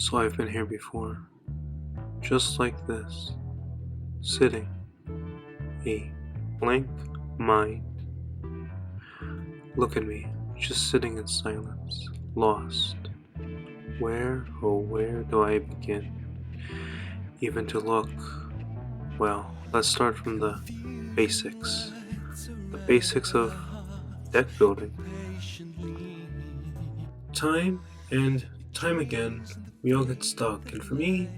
So I've been here before, just like this, sitting, a blank mind. Look at me, just sitting in silence, lost. Where, oh where do I begin? Even to look. Well, let's start from the basics. The basics of deck building. Time and time again, we all get stuck, and for me,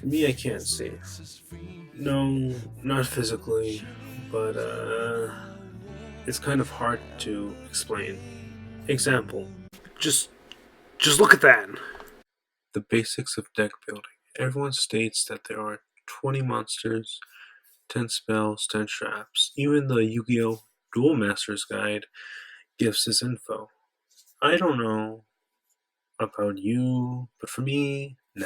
I can't see. No, not physically, but it's kind of hard to explain. Example, just look at that. The basics of deck building. Everyone states that there are 20 monsters, 10 spells, 10 traps. Even the Yu-Gi-Oh! Duel Master's Guide gives this info. I don't know about you, but for me, nah.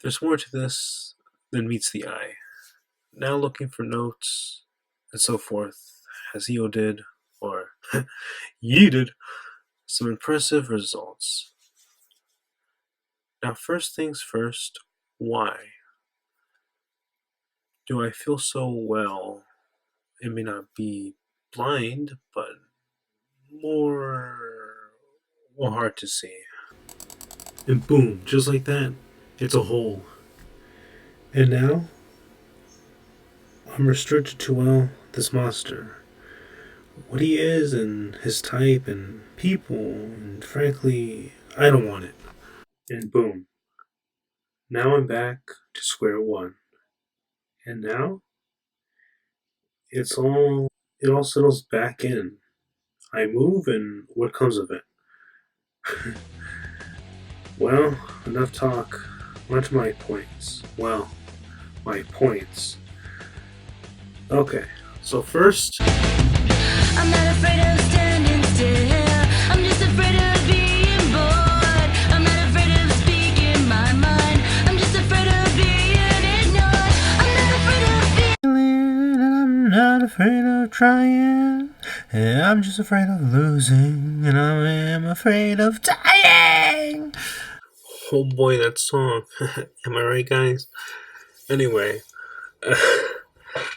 There's more to this than meets the eye. Now looking for notes and so forth, as EO did, or ye did, some impressive results. Now first things first, why? Do I feel so well? It may not be blind, but more hard to see. And boom, just like that, it's a hole. And now, I'm restricted to, well, this monster. What he is and his type and people, and frankly, I don't want it. And boom. Now I'm back to square one. And now, it all settles back in. I move and what comes of it? Well, enough talk. On to my points. Well, my points. Okay, so first, I'm not afraid of standing still. I'm just afraid of being bored. I'm not afraid of speaking my mind. I'm just afraid of being ignored. I'm not afraid of feeling, and I'm not afraid of trying. And I'm just afraid of losing, and I am afraid of dying. oh boy, that song. Am I right, guys? Anyway,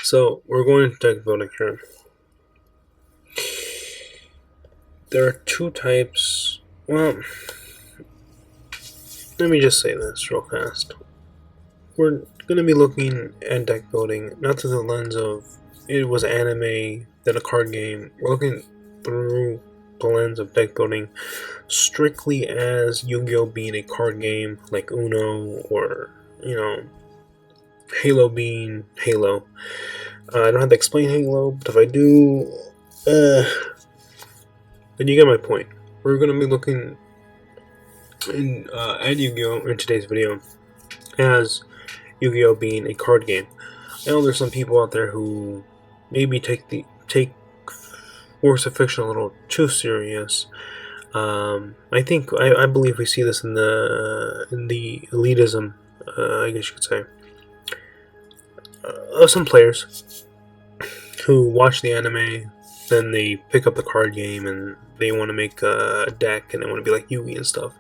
so we're going to deck building here. There are two types. Well, let me just say this real fast. We're going to be looking at deck building not through the lens of it was anime, then a card game. We're looking through the lens of deck building strictly as Yu-Gi-Oh! Being a card game like Uno or, Halo being Halo. I don't have to explain Halo, but if I do, then you get my point. We're going to be looking at Yu-Gi-Oh! In today's video as Yu-Gi-Oh! Being a card game. I know there's some people out there who maybe take works of fiction a little too serious. I believe we see this in the elitism, I guess you could say, of some players who watch the anime, then they pick up the card game and they want to make a deck and they want to be like Yugi and stuff.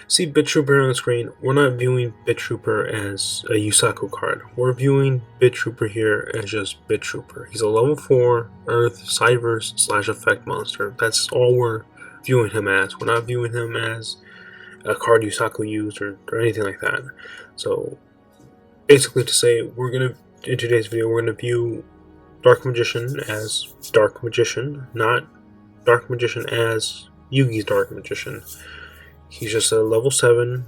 See Bit Trooper on the screen. We're not viewing Bit Trooper as a Yusaku card. We're viewing Bit Trooper here as just Bit Trooper. He's a level 4 Earth Cyverse / effect monster. That's all we're viewing him as. We're not viewing him as a card Yusaku used or anything like that. So basically to say, in today's video, we're going to view Dark Magician as Dark Magician, not Dark Magician as Yugi's Dark Magician. He's just a level 7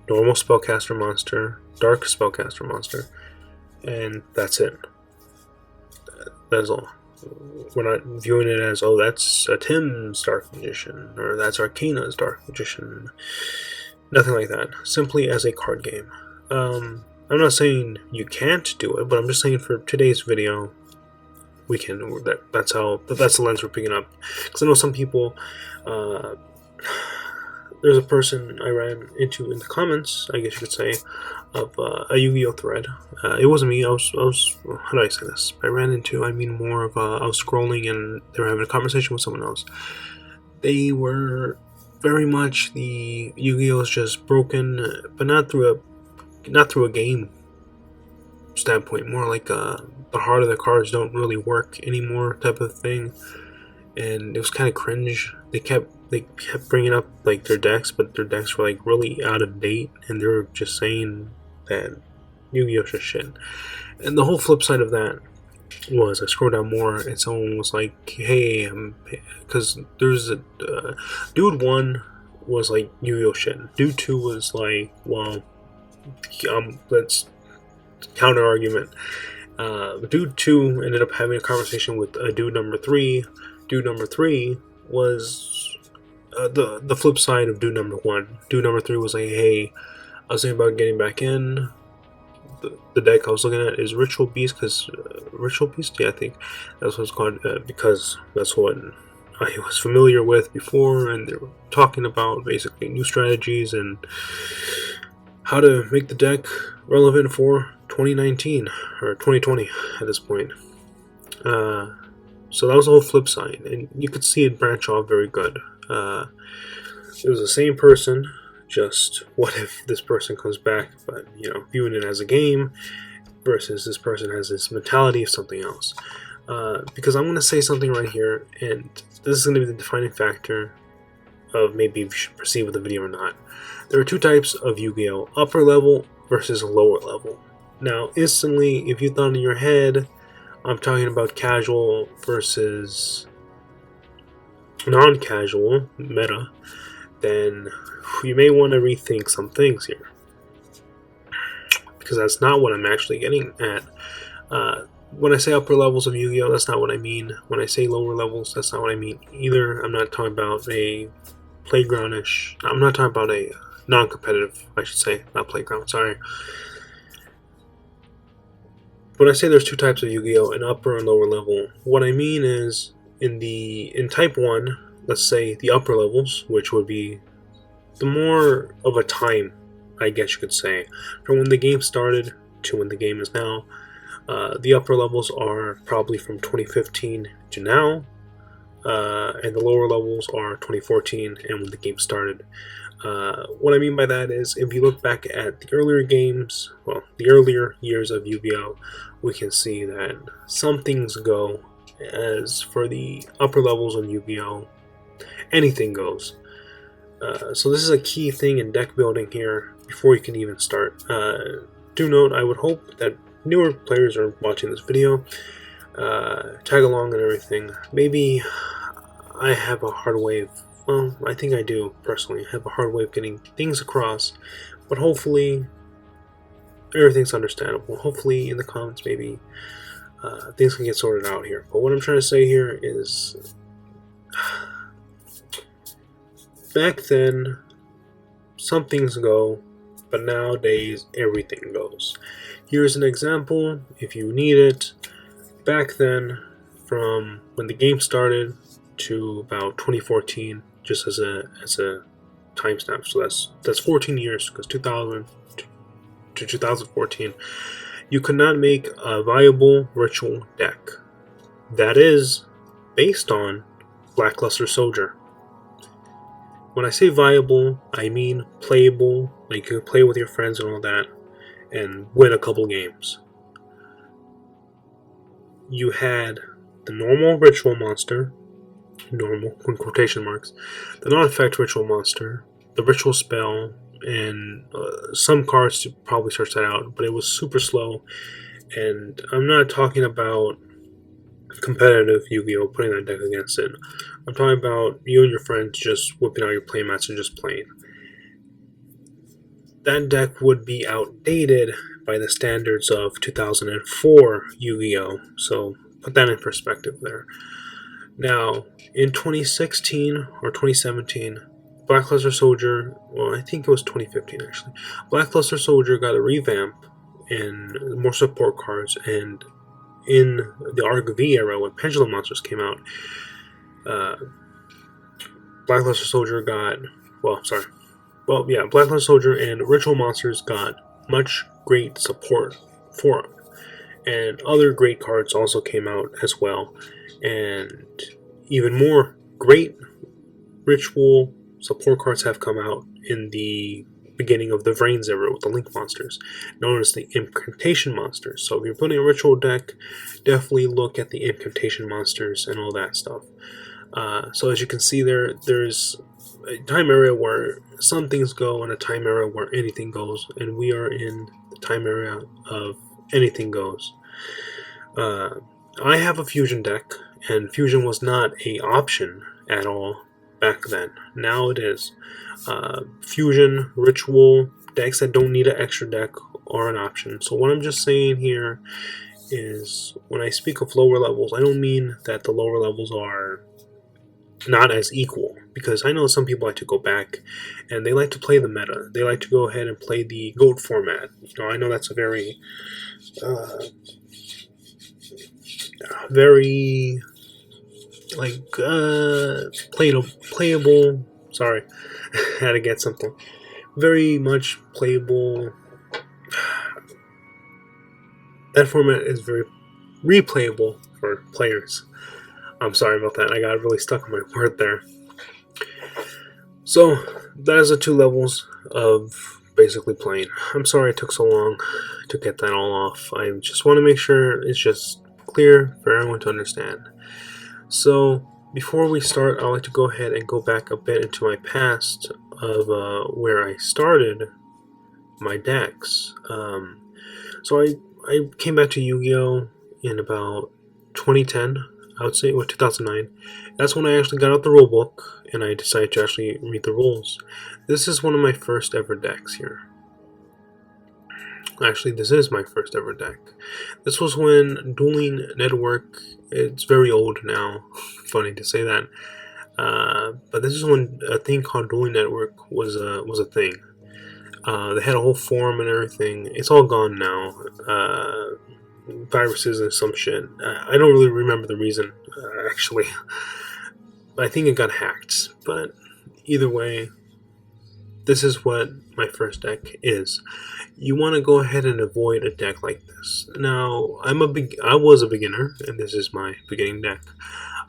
normal spellcaster monster, dark spellcaster monster, and that's it. That's all. We're not viewing it as, oh, that's Tim's Dark Magician, or that's Arcana's Dark Magician. Nothing like that. Simply as a card game. I'm not saying you can't do it, but I'm just saying for today's video, we can. That's the lens we're picking up. Because I know some people. There's a person I ran into in the comments, I guess you could say, of a Yu-Gi-Oh thread. It wasn't me. I was. How do I say this? I mean more of. I was scrolling and they were having a conversation with someone else. They were very much the Yu-Gi-Oh is just broken, but not through a game standpoint. More like the heart of the cards don't really work anymore type of thing. And it was kind of cringe. They kept bringing up like their decks, but their decks were like really out of date, and they were just saying that Yu-Gi-Oh's just shit. And the whole flip side of that was I scrolled down more, and someone was like, "Hey, because there's a dude one was like Yu-Gi-Oh shit. Dude two was like, well, let's counter argument. Dude two ended up having a conversation with dude number three. Dude number three was the flip side of dude number one. Dude number three was like, hey, I was thinking about getting back in. The deck I was looking at is Ritual Beast, because Ritual Beast, yeah, I think that's what it's called, because that's what I was familiar with before, and they were talking about basically new strategies and how to make the deck relevant for 2019 or 2020 at this point. So that was the whole flip side, and you could see it branch off very good. It was the same person, just what if this person comes back, but viewing it as a game versus this person has this mentality of something else. Because I'm going to say something right here, and this is going to be the defining factor of maybe if you should proceed with the video or not. There are two types of Yu-Gi-Oh! Upper level versus lower level. Now, instantly, if you thought in your head, I'm talking about casual versus non-casual meta, then you may want to rethink some things here, because that's not what I'm actually getting at. When I say upper levels of Yu-Gi-Oh, that's not what I mean. When I say lower levels, that's not what I mean either. I'm not talking about a playgroundish. I'm not talking about a non-competitive, I should say, not playground, sorry. When I say there's two types of Yu-Gi-Oh, an upper and lower level, what I mean is in type 1, let's say the upper levels, which would be the more of a time, I guess you could say, from when the game started to when the game is now. The upper levels are probably from 2015 to now, and the lower levels are 2014 and when the game started. What I mean by that is, if you look back at the earlier games, well, the earlier years of Yu-Gi-Oh, we can see that some things go. As for the upper levels of Yu-Gi-Oh, anything goes. So this is a key thing in deck building here before you can even start. Do note, I would hope that newer players are watching this video, tag along and everything. Maybe I have a hard way of, well, I think I do personally have a hard way of getting things across, but hopefully everything's understandable. Hopefully in the comments maybe things can get sorted out here. But what I'm trying to say here is, back then some things go, but nowadays everything goes. Here's an example if you need it. Back then, from when the game started to about 2014, just as a timestamp. So that's 14 years, because 2000 to 2014, you could not make a viable ritual deck that is based on Lackluster Soldier. When I say viable, I mean playable, like you can play with your friends and all that, and win a couple games. You had the normal ritual monster, normal in quotation marks, the non-effect ritual monster, the ritual spell, and some cards to probably search that out, but it was super slow. And I'm not talking about competitive Yu-Gi-Oh, putting that deck against it. I'm talking about you and your friends just whipping out your playmats and just playing. That deck would be outdated by the standards of 2004 Yu-Gi-Oh, so put that in perspective there. Now, in 2016 or 2017, Lackluster Soldier, well, I think it was 2015 actually, Lackluster Soldier got a revamp and more support cards, and in the Arc V era, when Pendulum Monsters came out, Lackluster Soldier got, Lackluster Soldier and Ritual Monsters got much great support for them. And other great cards also came out as well. And even more great Ritual Support cards have come out in the beginning of the Vrains era with the Link monsters, known as the Incantation monsters. So if you're putting a ritual deck, definitely look at the Incantation monsters and all that stuff. So as you can see there's a time area where some things go and a time area where anything goes, and we are in the time area of anything goes. I have a fusion deck, and fusion was not an option at all back then. Now it is. Fusion, ritual, decks that don't need an extra deck are an option. So what I'm just saying here is, when I speak of lower levels, I don't mean that the lower levels are not as equal, because I know some people like to go back and they like to play the meta. They like to go ahead and play the GOAT format. I know that's a very playable. Sorry, had to get something. Very much playable. That format is very replayable for players. I'm sorry about that. I got really stuck on my word there. So that is the 2 levels of basically playing. I'm sorry it took so long to get that all off. I just want to make sure it's just clear for everyone to understand. So before we start, I'd like to go ahead and go back a bit into my past of where I started my decks. So I came back to Yu-Gi-Oh! In about 2010, I would say, or 2009. That's when I actually got out the rulebook and I decided to actually read the rules. This is one of my first ever decks here. Actually, this is my first ever deck. This was when Dueling Network, it's very old now, funny to say that, but this is when a thing called Dueling Network was a thing. They had a whole forum and everything. It's all gone now. Viruses and some shit. I don't really remember the reason, actually. I think it got hacked. But either way, this is what my first deck is. You want to go ahead and avoid a deck like this. Now, I was a beginner, and this is my beginning deck.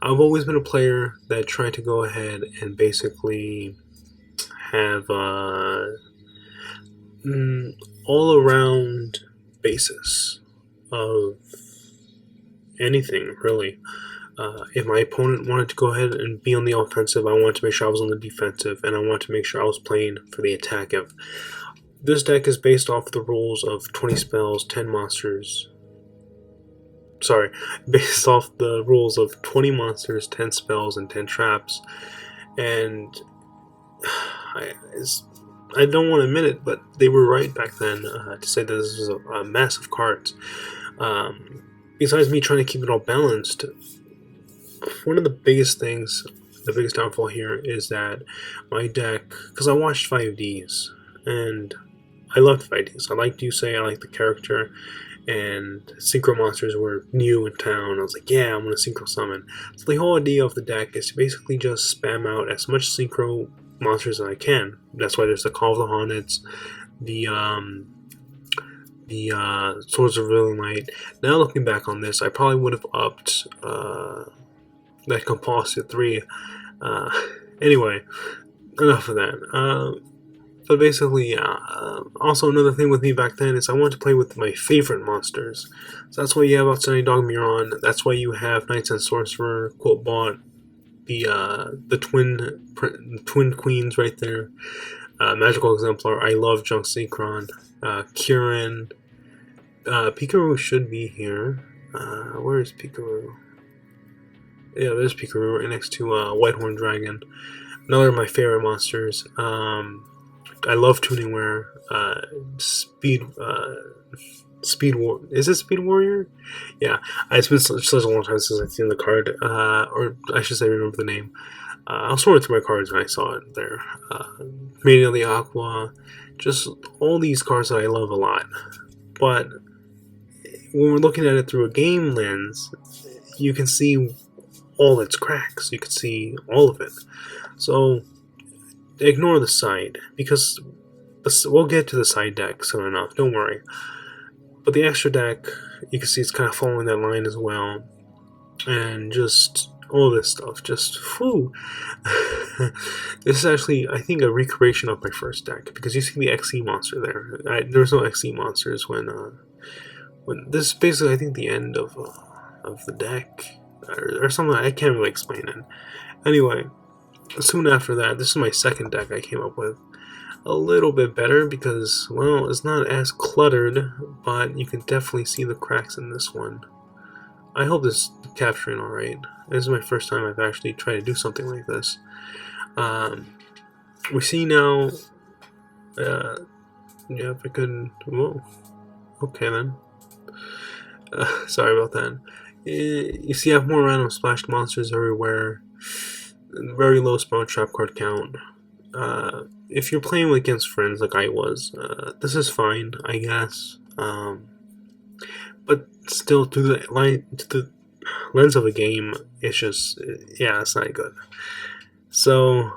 I've always been a player that tried to go ahead and basically have all around basis of anything, really. If my opponent wanted to go ahead and be on the offensive, I wanted to make sure I was on the defensive, and I wanted to make sure I was playing for the attack. This deck is based off the rules of 20 spells, 10 monsters. Sorry, based off the rules of 20 monsters, 10 spells, and 10 traps. And I don't want to admit it, but they were right back then to say that this is a massive cards. Besides me trying to keep it all balanced, one of the biggest things, the biggest downfall here is that my deck, because I watched 5Ds, and I loved 5Ds. I liked Yusei, I liked the character, and Synchro Monsters were new in town. I was like, yeah, I'm going to Synchro Summon. So the whole idea of the deck is to basically just spam out as much Synchro Monsters as I can. That's why there's the Call of the Hornets, the Swords of Revealing Light. Now looking back on this, I probably would have upped that Composite 3. Anyway, enough of that. But basically, also another thing with me back then is I wanted to play with my favorite monsters. So that's why you have Outstanding Dog Miron. That's why you have Knights and Sorcerer, Quotbot, the twin queens right there. Magical Exemplar. I love Junk Synchron. Kieran. Pikaru should be here. Where is Pikaru? Yeah, there's Pikaru right next to Whitehorn Dragon. Another of my favorite monsters. I love Tuningware. Speed War. Is it Speed Warrior? Yeah, it's been such a long time since I've seen the card, or I should say, remember the name. I was sorting through my cards when I saw it there. Mania of the Aqua, just all these cards that I love a lot. But when we're looking at it through a game lens, you can see all its cracks. You can see all of it. So ignore the side, because we'll get to the side deck soon enough. Don't worry. But the extra deck, you can see it's kind of following that line as well. And just all this stuff. Just whew. This is actually, I think, a recreation of my first deck, because you see the XE monster there. There was no XE monsters when this is basically, I think, the end of the deck, or something. I can't really explain it. Anyway, soon after that, this is my second deck I came up with. A little bit better because, well, it's not as cluttered, but you can definitely see the cracks in this one. I hope this is capturing alright. This is my first time I've actually tried to do something like this. We see now, yeah, if I could, whoa, okay then. Sorry about that. You see I have more random splashed monsters everywhere, very low spawn trap card count. If you're playing against friends like I was, this is fine, I guess. But still, to the lens of a game, it's just, yeah, it's not good. So,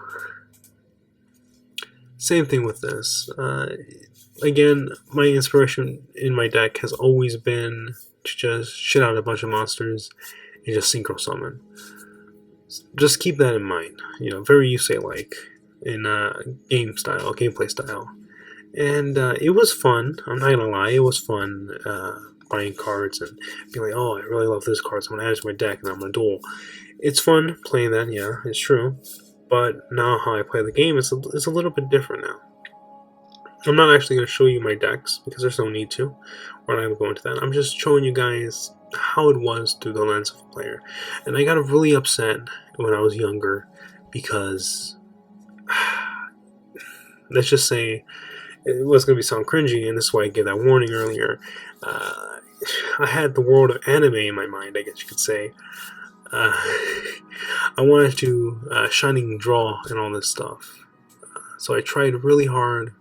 same thing with this. Again, my inspiration in my deck has always been to just shit out a bunch of monsters and just synchro summon. Just keep that in mind. You know, very Yusei-like in gameplay style. And it was fun. I'm not gonna lie, it was fun buying cards and being like, oh, I really love this card, so I'm gonna add it to my deck and I'm gonna duel. It's fun playing that, yeah, it's true. But now how I play the game is a little bit different now. I'm not actually going to show you my decks because there's no need to. We're not going to go into that. I'm just showing you guys how it was through the lens of a player. And I got really upset when I was younger because, let's just say, it was going to sound cringy, and this is why I gave that warning earlier. I had the world of anime in my mind, I guess you could say. I wanted to shining draw and all this stuff. So I tried really hard.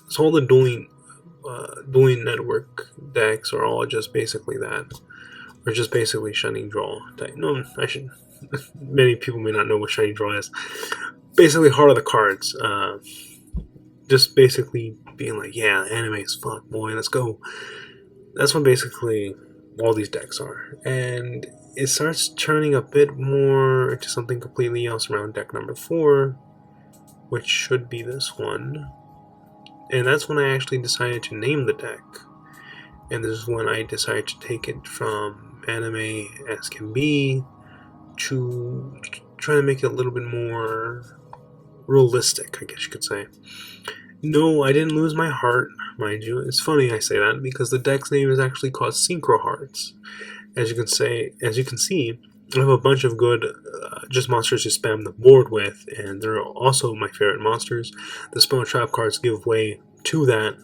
So all the dueling network decks are all just basically that. Or just basically shining draw. No, I should. Many people may not know what shining draw is. Basically, heart of the cards. Just basically being like, yeah, anime is fuck, boy, let's go. That's what basically all these decks are. And it starts turning a bit more into something completely else around deck number 4, which should be this one. And that's when I actually decided to name the deck. And this is when I decided to take it from anime as can be to try to make it a little bit more realistic, I guess you could say. No, I didn't lose my heart, mind you. It's funny I say that because the deck's name is actually called Synchro Hearts. As you can see, I have a bunch of good just monsters to spam the board with, and they're also my favorite monsters. The spell trap cards give way to that,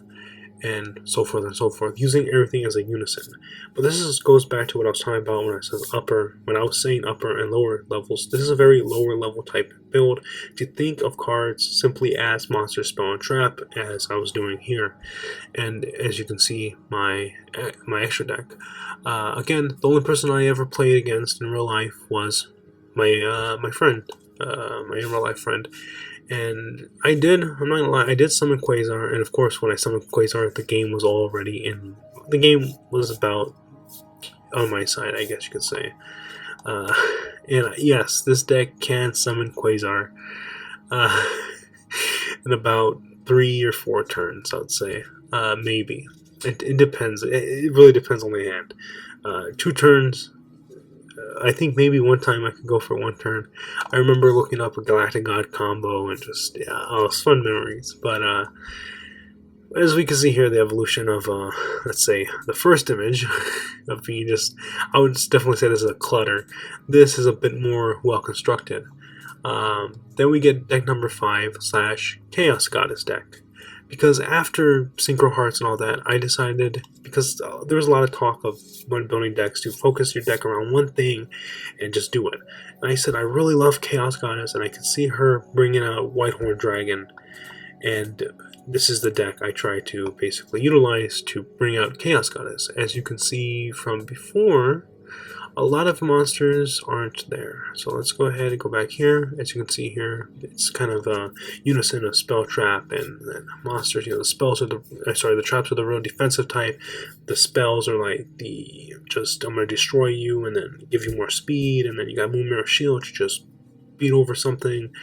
and so forth and so forth, using everything as a unison. But this goes back to what I was talking about when I was saying upper and lower levels. This is a very lower level type build to think of cards simply as monster, spell, and trap, as I was doing here. And as you can see, my extra deck. Again, the only person I ever played against in real life was my friend, my in real life friend. And I'm not gonna lie, I did summon Quasar, and of course when I summoned Quasar, the game was already in. The game was about on my side, I guess you could say. And yes, this deck can summon Quasar in about 3 or 4 turns, I would say. Maybe. It depends. It really depends on the hand. 2 turns. I think maybe one time I could go for 1 turn. I remember looking up a Galactic God combo and just, yeah, oh, it's fun memories. But as we can see here, the evolution of, let's say, the first image of being just, I would definitely say this is a clutter. This is a bit more well constructed. Then we get deck number 5 / Chaos Goddess deck. Because after Synchro Hearts and all that, I decided, because there was a lot of talk of when building decks to focus your deck around one thing and just do it. And I said, I really love Chaos Goddess, and I could see her bringing out Whitehorn Dragon. And this is the deck I try to basically utilize to bring out Chaos Goddess. As you can see from before, A lot of monsters aren't there. So let's go ahead and go back here. As you can see here, it's kind of a unison of spell trap and monsters. You know, the spells are the traps are the real defensive type. The spells are like I'm gonna destroy you and then give you more speed, and then you got Moon Mirror Shield to just beat over something,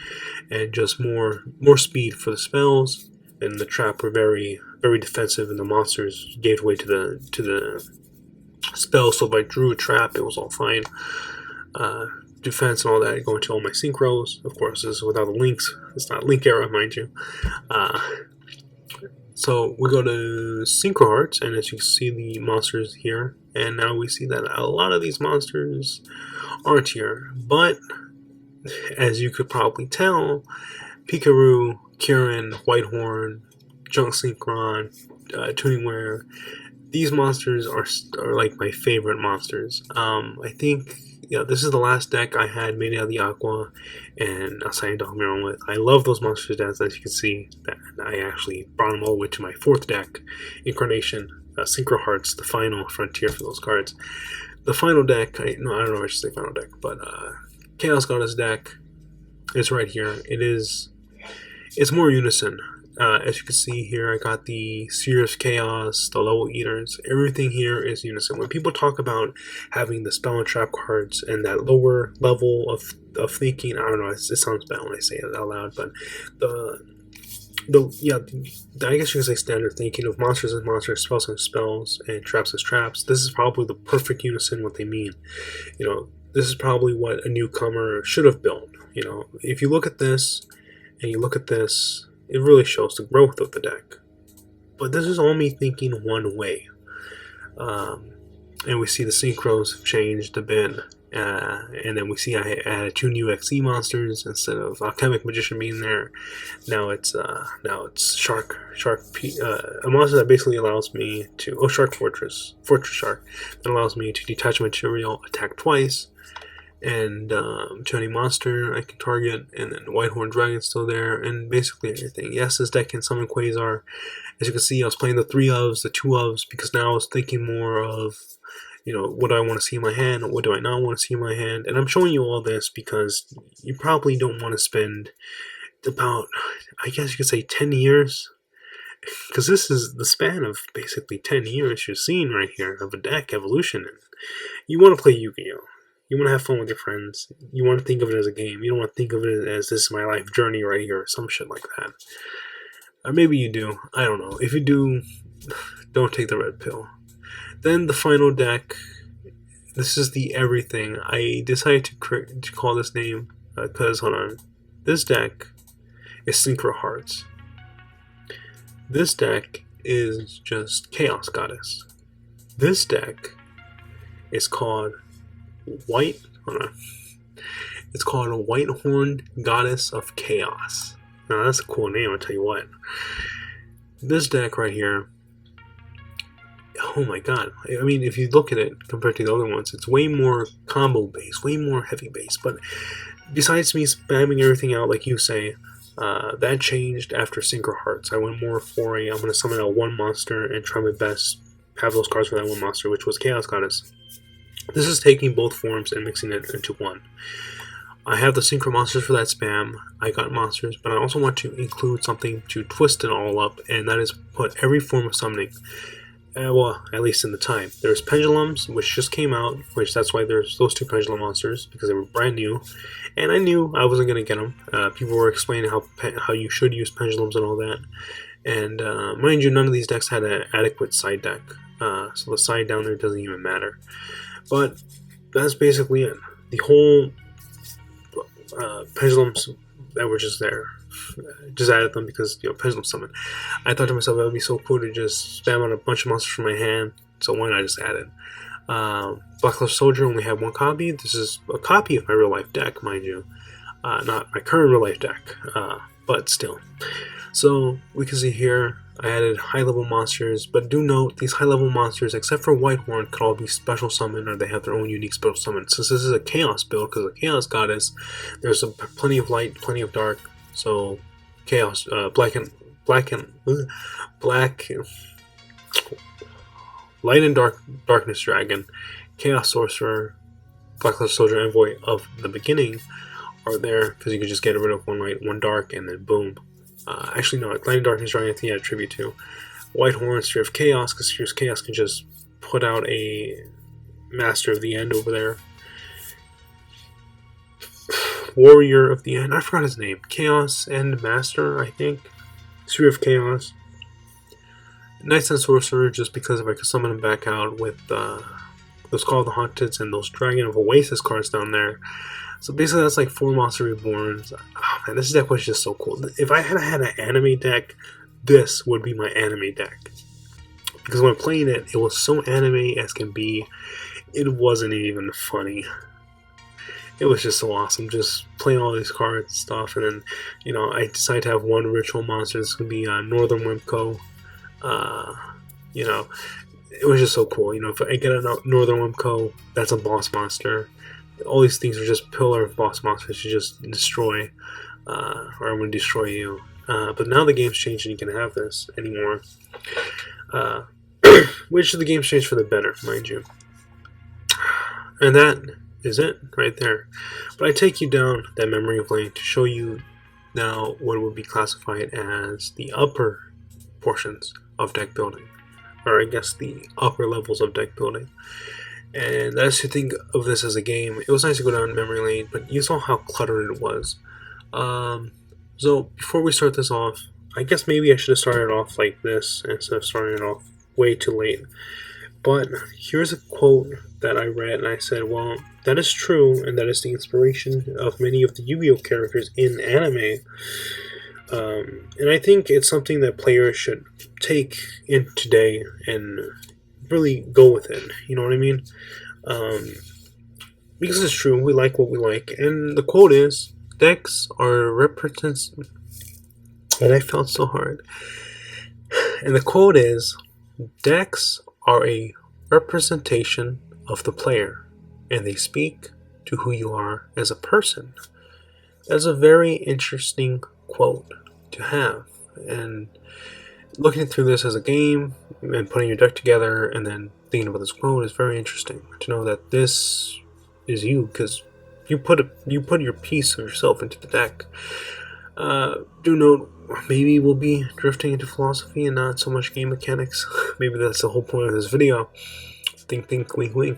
and just more speed for the spells. And the trap were very defensive, and the monsters gave way to the spell. So if I drew a trap, it was all fine. Defense and all that, going to all my synchros. Of course, this is without the links. It's not link era, mind you. So we go to Synchro Hearts, and as you can see the monsters here, and now we see that a lot of these monsters aren't here. But as you could probably tell, Pikachu, Kieran, Whitehorn, Junk Synchron, Tuningware, these monsters are like my favorite monsters. I think this is the last deck I had made out of the Aqua and Assign Dogmiron with. I love those monsters decks, as you can see. That I actually brought them all the way to my 4th deck, Incarnation, Synchro Hearts, the final frontier for those cards. The final deck, I don't know if I should say final deck, but Chaos Goddess deck is right here. It's more unison. As you can see here, I got the Seers Chaos, the Level Eaters. Everything here is unison. When people talk about having the spell and trap cards and that lower level of thinking, I don't know, it sounds bad when I say it out loud, but I guess you can say standard thinking of monsters as monsters, spells as spells, and traps as traps. This is probably the perfect unison what they mean. This is probably what a newcomer should have built. If you look at this and you look at this, it really shows the growth of the deck. But this is all me thinking one way. And we see the synchros have changed a bit. And then we see I added 2 new XE monsters instead of Alchemic Magician being there. Now it's Shark, a monster that basically allows me to Shark Fortress Shark, that allows me to detach material, attack twice, and to any monster I can target, and then Whitehorn Dragon's still there, and basically everything. Yes, this deck can summon Quasar. As you can see, I was playing the 3 ofs, the 2 ofs, because now I was thinking more of, what do I want to see in my hand, what do I not want to see in my hand, and I'm showing you all this because you probably don't want to spend about, I guess you could say 10 years, because this is the span of basically 10 years you're seeing right here of a deck evolution, and you want to play Yu-Gi-Oh! You want to have fun with your friends. You want to think of it as a game. You don't want to think of it as this is my life journey right here or some shit like that. Or maybe you do. I don't know. If you do, don't take the red pill. Then the final deck. This is the everything. I decided to call this name because, hold on. This deck is Synchro Hearts. This deck is just Chaos Goddess. This deck is called It's called a Whitehorn Goddess of Chaos. Now that's a cool name, I'll tell you what. This deck right here, oh my god. I mean, if you look at it compared to the other ones, it's way more combo based, way more heavy based. But besides me spamming everything out like you say, that changed after Synchro Hearts. I went more for I'm going to summon out 1 monster and try my best have those cards for that 1 monster, which was Chaos Goddess. This is taking both forms and mixing it into one. I have the Synchro monsters for that spam. I got monsters, but I also want to include something to twist it all up, and that is put every form of summoning. Well, at least in the time. There's Pendulums, which just came out, which that's why there's those 2 Pendulum monsters, because they were brand new. And I knew I wasn't going to get them. People were explaining how you should use Pendulums and all that. And mind you, none of these decks had an adequate side deck. So the side down there doesn't even matter. But that's basically it. The whole Pendulums that were just there. Just added them because, Pendulum Summon. I thought to myself, that would be so cool to just spam on a bunch of monsters from my hand. So why not just add it? Black Soldier only had 1 copy. This is a copy of my real life deck, mind you. Not my current real life deck, but still. So we can see here, I added high-level monsters, but do note, these high-level monsters, except for Whitehorn, could all be special summon, or they have their own unique special summon. Since this is a Chaos build, because a Chaos Goddess, there's plenty of light, plenty of dark, so Chaos, Light and Darkness Dragon, Chaos Sorcerer, Black Luster Soldier Envoy of the beginning are there because you could just get rid of one light, one dark, and then boom. Actually, no, Lightning Darkness Drawing I think had a tribute to. White Horn, Sphere of Chaos, because Sphere of Chaos can just put out a Master of the End over there. Warrior of the End, I forgot his name. Chaos End Master, I think. Sphere of Chaos. Knights and Sorcerer, just because if I could summon him back out with those Call of the Haunted and those Dragon of Oasis cards down there. So basically that's like 4 Monster Reborns. Oh man, this deck was just so cool. If I had an anime deck, this would be my anime deck. Because when playing it, it was so anime as can be. It wasn't even funny. It was just so awesome, just playing all these cards and stuff. And then, you know, I decided to have one ritual monster. It's going to be Northern Wimco. You know, it was just so cool. You know, if I get a Northern Wimco, that's a boss monster. All these things are just pillar of boss monsters to just destroy, or I'm going to destroy you. But now the game's changed and you can have this anymore. Which the game's changed for the better, mind you. And that is it right there. But I take you down that memory lane to show you now what would be classified as the upper portions of deck building. Or I guess the upper levels of deck building. And as you think of this as a game, it was nice to go down memory lane, but you saw how cluttered it was. So before we start this off, I guess maybe I should have started off like this instead of starting it off way too late. But here's a quote that I read and I said, well, that is true, and that is the inspiration of many of the Yu-Gi-Oh! Characters in anime. And I think it's something that players should take in today and really go with it, you know what I mean? Because it's true, we like what we like, and the quote is, decks are represents, and I felt so hard, and the quote is, decks are a representation of the player, and they speak to who you are as a person. That's a very interesting quote to have, and looking through this as a game and putting your deck together and then thinking about this quote is very interesting to know that this is you, because you put your piece of yourself into the deck. Do note, maybe we'll be drifting into philosophy and not so much game mechanics. Maybe that's the whole point of this video. Think, wink, wink.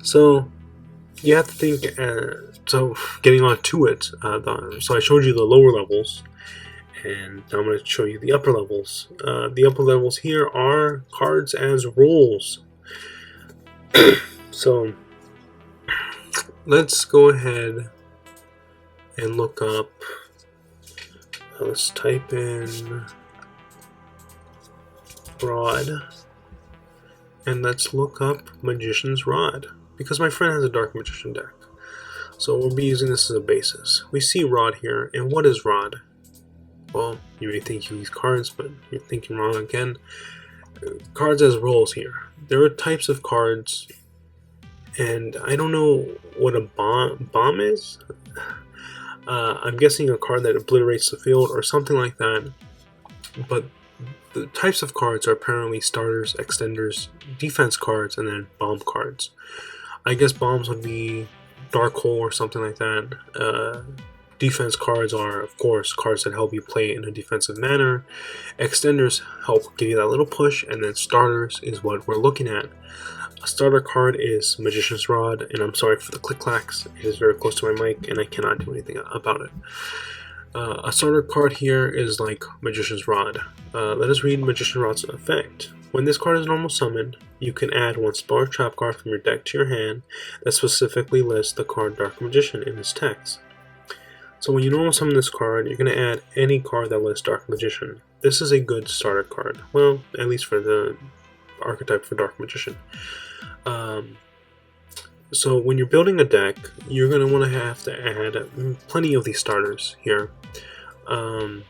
So you have to think. So getting on to it. So I showed you the lower levels. And now I'm going to show you the upper levels. The upper levels here are cards as roles. So let's go ahead and look up. Let's type in Rod. And let's look up Magician's Rod. Because my friend has a Dark Magician deck. So we'll be using this as a basis. We see Rod here. And what is Rod? Well, you may think you use cards, but you're thinking wrong again. Cards as roles here. There are types of cards, and I don't know what a bomb is. I'm guessing a card that obliterates the field or something like that. But the types of cards are apparently starters, extenders, defense cards, and then bomb cards. I guess bombs would be Dark Hole or something like that. Defense cards are, of course, cards that help you play in a defensive manner. Extenders help give you that little push, and then starters is what we're looking at. A starter card is Magician's Rod, and I'm sorry for the click-clacks. It is very close to my mic, and I cannot do anything about it. A starter card here is like Magician's Rod. Let us read Magician's Rod's effect. When this card is normal summoned, you can add one spell or trap card from your deck to your hand that specifically lists the card Dark Magician in its text. So when you normal summon this card, you're going to add any card that lists Dark Magician. This is a good starter card. Well, at least for the archetype for Dark Magician. So when you're building a deck, you're going to have to add plenty of these starters here. You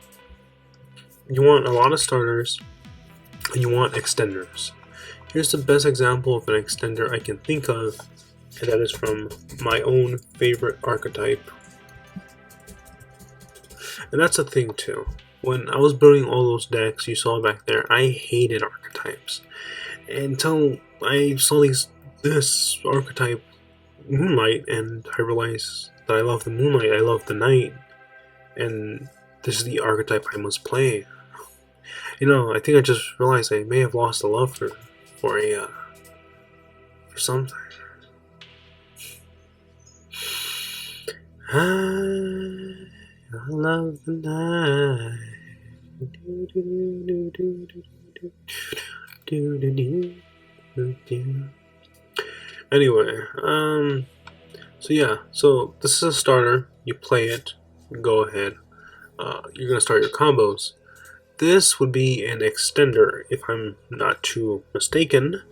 want a lot of starters, and you want extenders. Here's the best example of an extender I can think of, and that is from my own favorite archetype. And that's a thing too. When I was building all those decks you saw back there, I hated archetypes. Until I saw this archetype Moonlight, and I realized that I love the moonlight, I love the night, and this is the archetype I must play. I think I just realized I may have lost a love for something. I love the night. Anyway, so this is a starter. You play it, go ahead. You're gonna start your combos. This would be an extender, if I'm not too mistaken,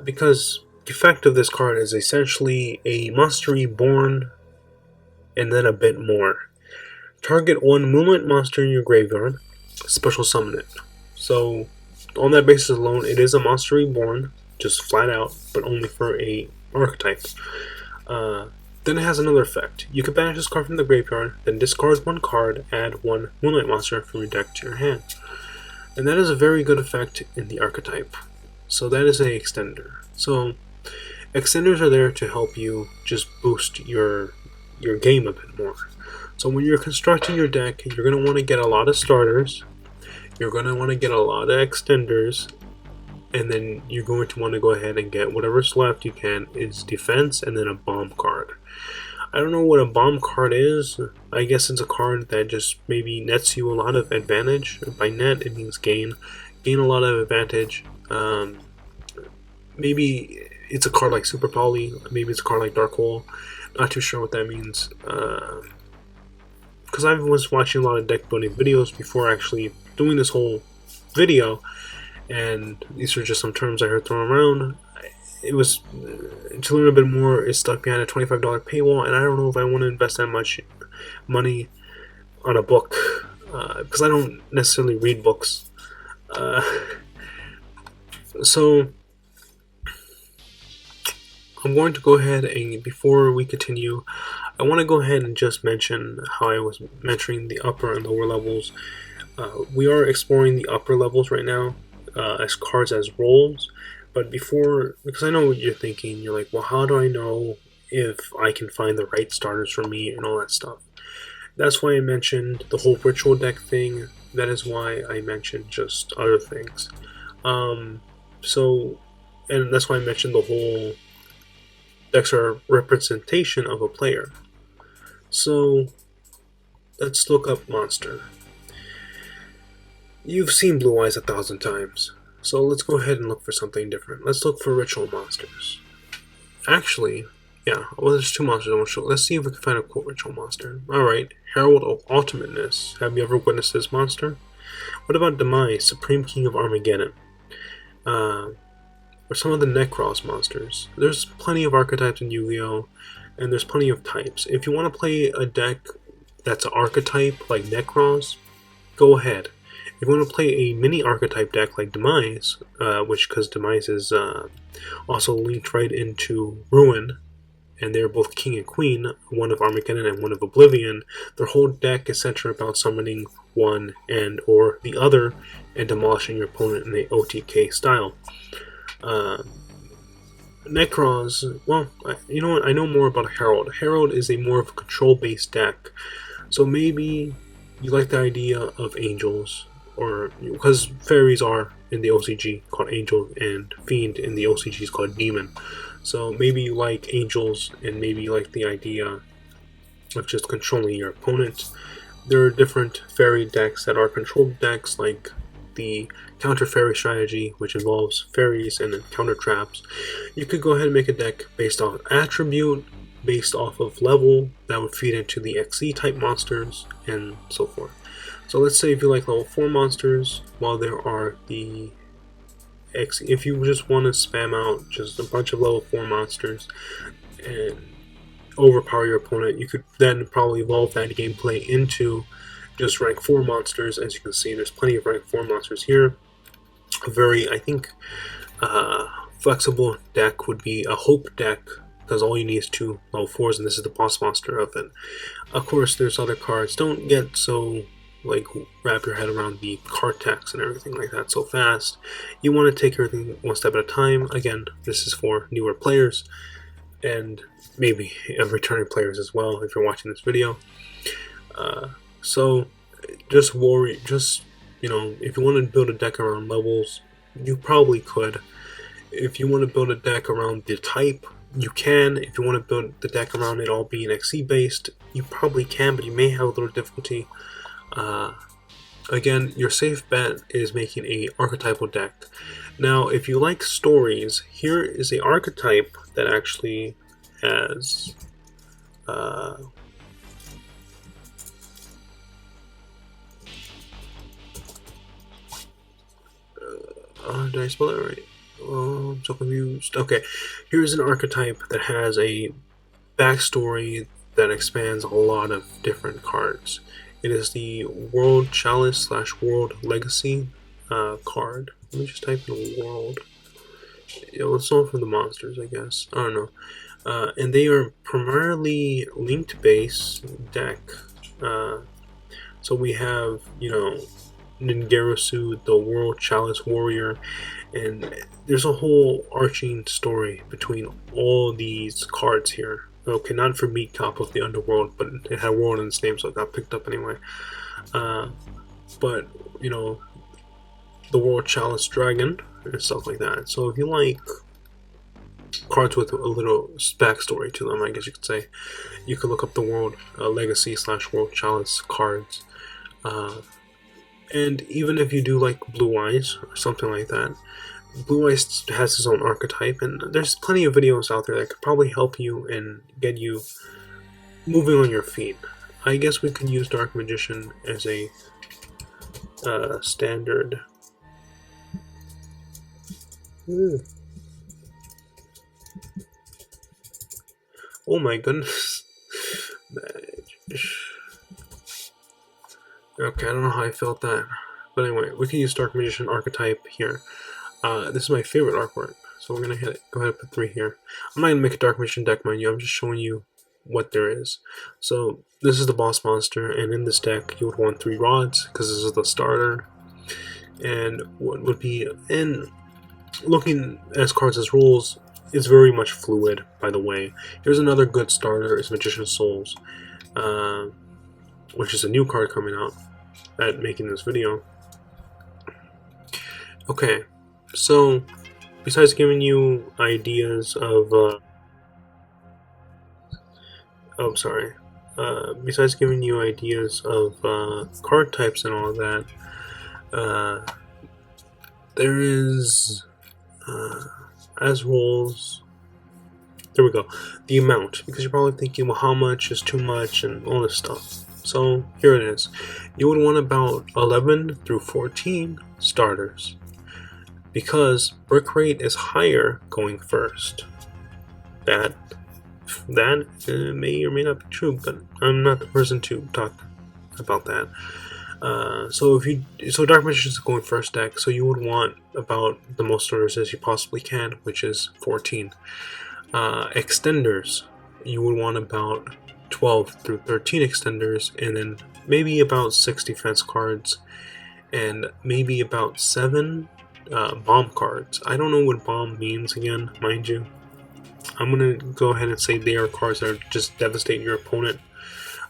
because the effect of this card is essentially a monster reborn, and then a bit more. Target one Moonlight monster in your graveyard, special summon it. So, on that basis alone, it is a monster reborn, just flat out, but only for a archetype. Then it has another effect. You can banish this card from the graveyard, then discard one card, add one Moonlight monster from your deck to your hand. And that is a very good effect in the archetype. So that is an extender. So extenders are there to help you just boost your game a bit more. So when you're constructing your deck, you're going to want to get a lot of starters, you're going to want to get a lot of extenders, and then you're going to want to go ahead and get whatever's left you can is defense and then a bomb card. I don't know what a bomb card is. I guess it's a card that just maybe nets you a lot of advantage. By net, it means gain a lot of advantage. Maybe it's a card like Super Poly, maybe it's a card like Dark Hole. Not too sure what that means. Because I was watching a lot of deck building videos before actually doing this whole video, and these are just some terms I heard thrown around. It was, to learn a bit more, it's stuck behind a $25 paywall, and I don't know if I want to invest that much money on a book, because I don't necessarily read books. So I'm going to go ahead and, before we continue, I want to go ahead and just mention how I was mentioning the upper and lower levels. We are exploring the upper levels right now, as cards as roles. But before, because I know what you're thinking, you're like, well, how do I know if I can find the right starters for me and all that stuff? That's why I mentioned the whole ritual deck thing. That is why I mentioned just other things. And that's why I mentioned the whole decks are representation of a player. So let's look up monster. You've seen Blue Eyes 1,000 times. So let's go ahead and look for something different. Let's look for ritual monsters. Actually, there's two monsters I want to show. Let's see if we can find a cool ritual monster. Alright, Herald of Ultimateness. Have you ever witnessed this monster? What about Demise, Supreme King of Armageddon? Or some of the Necros monsters. There's plenty of archetypes in Yu-Gi-Oh! And there's plenty of types. If you want to play a deck that's an archetype like Necros, go ahead. If you want to play a mini archetype deck like Demise, because Demise is also linked right into Ruin, and they're both King and Queen, one of Armageddon and one of Oblivion, their whole deck is centered about summoning one and or the other and demolishing your opponent in the OTK style. Necros, well, you know what, I know more about Herald. Herald is a more of a control-based deck, so maybe you like the idea of angels, or because fairies are in the OCG called Angel and Fiend in the OCG is called Demon. So maybe you like angels and maybe you like the idea of just controlling your opponent. There are different fairy decks that are controlled decks, like the counter fairy strategy, which involves fairies and then counter traps. You could go ahead and make a deck based off attribute, based off of level, that would feed into the XE type monsters and so forth. So let's say if you like level 4 monsters, while there are the X, if you just want to spam out just a bunch of level 4 monsters and overpower your opponent, you could then probably evolve that gameplay into just rank 4 monsters. As you can see, there's plenty of rank 4 monsters here. A very, I think, flexible deck would be a Hope deck, because all you need is 2 level 4s, and this is the boss monster of it. Of course, there's other cards. Don't get so wrap your head around the card text and everything like that so fast. You want to take everything one step at a time. Again, this is for newer players. and maybe returning players as well if you're watching this video. So just if you want to build a deck around levels, you probably could. If you want to build a deck around the type, you can. If you want to build the deck around it all being XC based, you probably can, but you may have a little difficulty. Again, your safe bet is making a archetypal deck. Now, if you like stories, here is a archetype that actually has did I spell that right? Oh, I'm so confused. Okay, here's an archetype that has a backstory that expands a lot of different cards. It is the World Chalice / World Legacy card. Let me just type in world. It's all for the monsters, I guess. I don't know. And they are primarily linked base deck. So we have, Ningerusu, the World Chalice Warrior, and there's a whole arching story between all these cards here. Okay, not for Meat Top of the Underworld, but it had world in its name, so it got picked up anyway. But, the World Chalice Dragon and stuff like that. So if you like cards with a little backstory to them, I guess you could say, you could look up the World Legacy / World Chalice cards. And even if you do like Blue Eyes or something like that, Blue Eyes has its own archetype, and there's plenty of videos out there that could probably help you and get you moving on your feet. I guess we could use Dark Magician as a standard. Oh my goodness. Okay, I don't know how I felt that. But anyway, we can use Dark Magician archetype here. This is my favorite artwork, so we're going to go ahead and put 3 here. I'm not going to make a Dark Magician deck, mind you. I'm just showing you what there is. So this is the boss monster, and in this deck you would want 3 rods, because this is the starter. And what would be, and looking as cards as rules, it's very much fluid, by the way. Here's another good starter, is Magician's Souls, which is a new card coming out at making this video. Okay, so besides giving you ideas of besides giving you ideas of card types and all that, there is as rules. There we go. The amount, because you're probably thinking, well, how much is too much and all this stuff. So here it is. You would want about 11 through 14 starters, because brick rate is higher going first. That may or may not be true, but I'm not the person to talk about that. So Dark Magician is going first deck, so you would want about the most starters as you possibly can, which is 14. Extenders, you would want about 12 through 13 extenders, and then maybe about 6 defense cards, and maybe about 7 bomb cards. I don't know what bomb means again, mind you. I'm gonna go ahead and say they are cards that are just devastate your opponent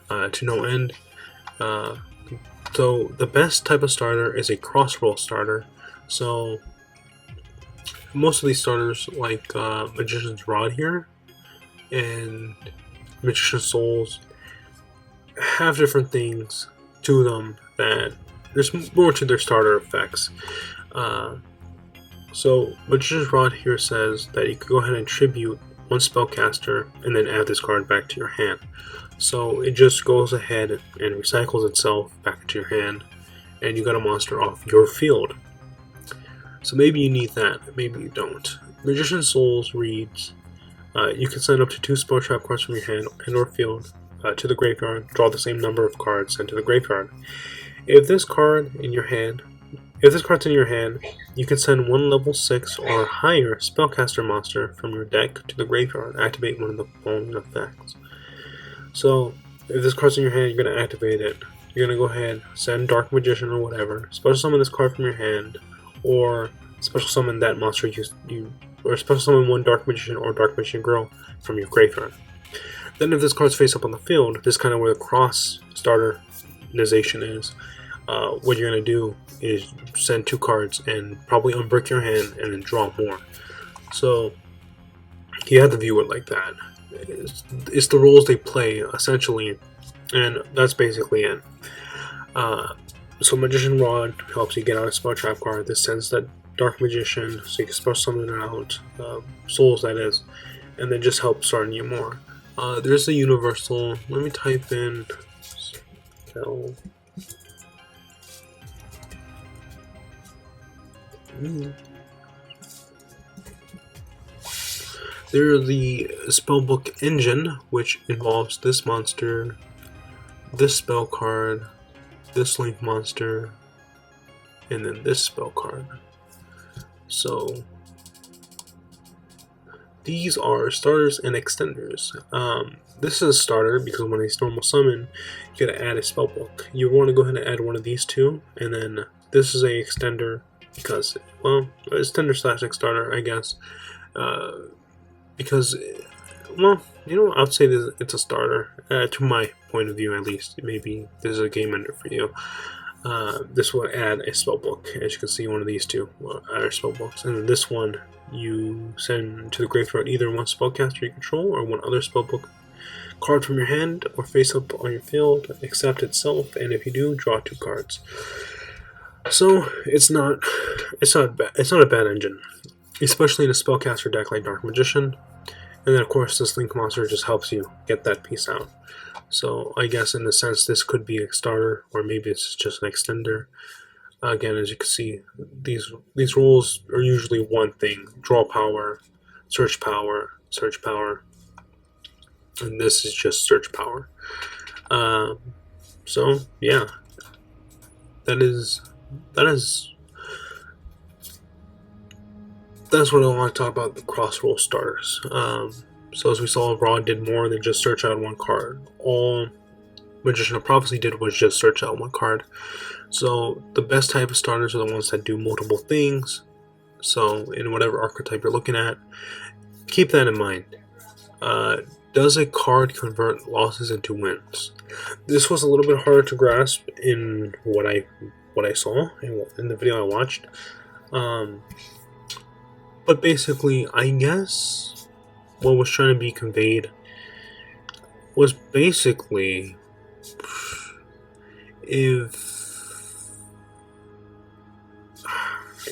to no end. So the best type of starter is a crossroll starter. So most of these starters, like Magician's Rod here and Magician's Souls, have different things to them that there's more to their starter effects. So Magician's Rod here says that you could go ahead and tribute 1 spellcaster and then add this card back to your hand. So it just goes ahead and recycles itself back into your hand, and you got a monster off your field. So maybe you need that, maybe you don't. Magician's Souls reads, you can send up to 2 spell trap cards from your hand and or field to the graveyard, draw the same number of cards sent to the graveyard. If this card's in your hand, you can send 1 level 6 or higher spellcaster monster from your deck to the graveyard. Activate one of the following effects. So, if this card's in your hand, you're going to activate it. You're going to go ahead, send Dark Magician or whatever, special summon this card from your hand, or special summon that monster you or special summon one Dark Magician or Dark Magician Girl from your graveyard. Then if this card's face up on the field, this is kind of where the cross starterization is. What you're going to do is send 2 cards and probably unbrick your hand and then draw more. So you have to view it like that. It's the roles they play, essentially, and that's basically it. So Magician Rod helps you get out a spell trap card. This sends that Dark Magician, so you can special summon it out, souls that is, and then just help starting you more. There's a universal. Let me type in spell. There's the spellbook engine, which involves this monster, this spell card, this link monster, and then this spell card. So these are starters and extenders. This is a starter because when they normal summon, you gotta add a spellbook. You want to go ahead and add one of these 2, and then this is a extender because, well, extender / starter, I guess. Because, well, you know, I'd say this, it's a starter, to my point of view at least. Maybe this is a game ender for you. This will add a spellbook. As you can see, one of these 2 will add our spellbooks. And then this one, you send to the graveyard either one spellcaster you control or one other spellbook card from your hand or face up on your field, except itself, and if you do, draw 2 cards. So it's not a bad engine, especially in a spellcaster deck like Dark Magician. And then of course this Link monster just helps you get that piece out. So I guess in a sense this could be a starter, or maybe it's just an extender. Again, as you can see, these rules are usually one thing: draw power, search power, search power, and this is just search power. So yeah, that's what I want to talk about, the cross roll starters. So as we saw, Rod did more than just search out one card. All Magician of Prophecy did was just search out one card. So the best type of starters are the ones that do multiple things. So in whatever archetype you're looking at, keep that in mind. Does a card convert losses into wins? This was a little bit harder to grasp in what I saw in the video I watched. But basically, I guess what was trying to be conveyed was basically,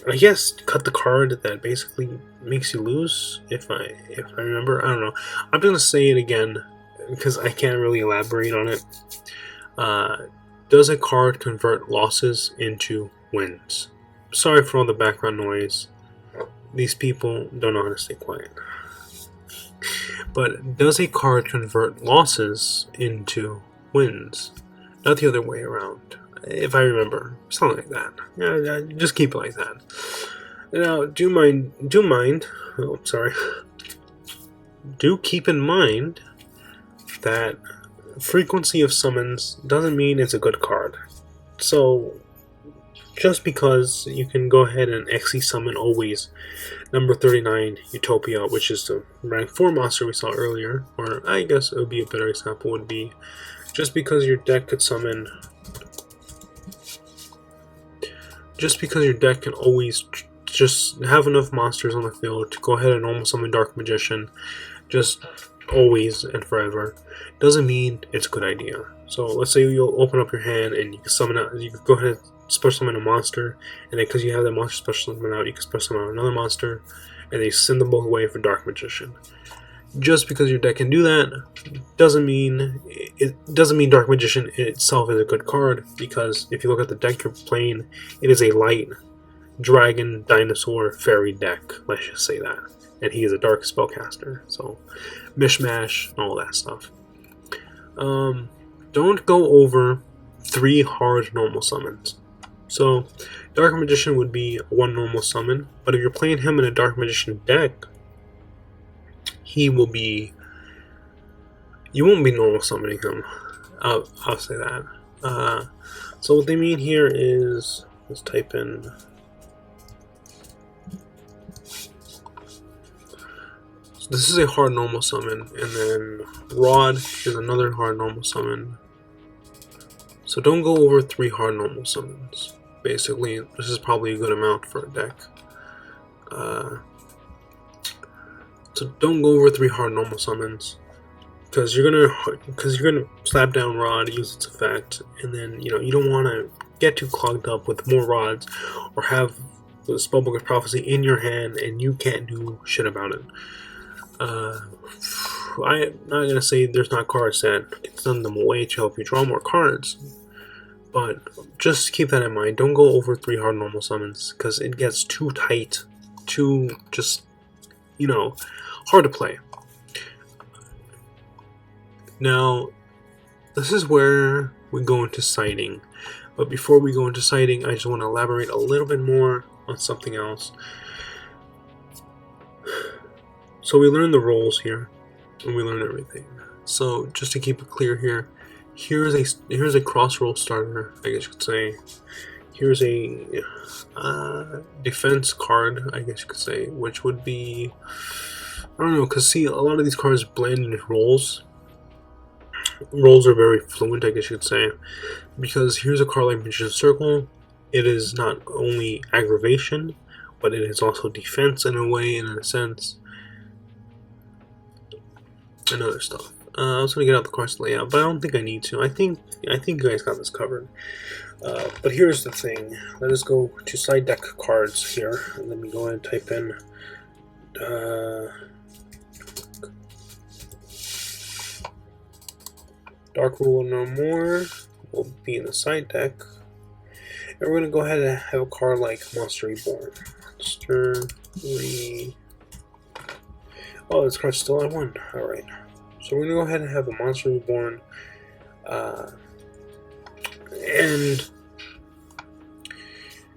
I guess cut the card that basically makes you lose, if I remember. I don't know. I'm gonna say it again because I can't really elaborate on it. Does a card convert losses into wins? Sorry for all the background noise. These people don't know how to stay quiet. But does a card convert losses into wins? Not the other way around, if I remember. Something like that. Yeah, just keep it like that. Now, do keep in mind that frequency of summons doesn't mean it's a good card. So just because you can go ahead and XE summon always number 39 Utopia, which is the rank 4 monster we saw earlier, or I guess it would be a better example would be just because your deck can always just have enough monsters on the field to go ahead and normal summon Dark Magician, just always and forever, doesn't mean it's a good idea. So let's say you'll open up your hand and you can summon out, you can go ahead and special summon a monster, and then because you have that monster special summon out, you can special summon another monster, and they send them both away for Dark Magician. Just because your deck can do that doesn't mean Dark Magician itself is a good card, because if you look at the deck you're playing, it is a light dragon, dinosaur, fairy deck, let's just say that. And he is a dark spellcaster, so mishmash and all that stuff. Don't go over 3 hard normal summons. So Dark Magician would be 1 normal summon, but if you're playing him in a Dark Magician deck, you won't be normal summoning him. I'll say that. So what they mean here is, let's type in So this is a hard normal summon, and then Rod is another hard normal summon. So don't go over 3 hard normal summons. Basically, this is probably a good amount for a deck. So don't go over 3 hard normal summons, because you're gonna slap down Rod, use its effect, and then you don't want to get too clogged up with more rods, or have the Spellbooker's Prophecy in your hand and you can't do shit about it. I'm not gonna say there's not cards that can send them away to help you draw more cards, but just keep that in mind. Don't go over 3 hard normal summons, because it gets too tight, too just hard to play. Now, this is where we go into sighting. But before we go into sighting, I just want to elaborate a little bit more on something else. So we learned the roles here, and we learned everything. So just to keep it clear here, here's a cross roll starter, I guess you could say. Here's a defense card, I guess you could say, which would be, I don't know, because see, a lot of these cards blend into roles. Roles are very fluent, I guess you could say, because here's a card like Magician's Circle. It is not only aggravation, but it is also defense in a way, and in a sense, and other stuff. I was gonna get out the cards layout, but I don't think I need to. I think you guys got this covered. But here's the thing. Let us go to side deck cards here. Let me go ahead and type in Dark Ruler No More will be in the side deck. And we're going to go ahead and have a card like Monster Reborn. Oh, this card's still at 1. Alright. So we're going to go ahead and have a Monster Reborn. And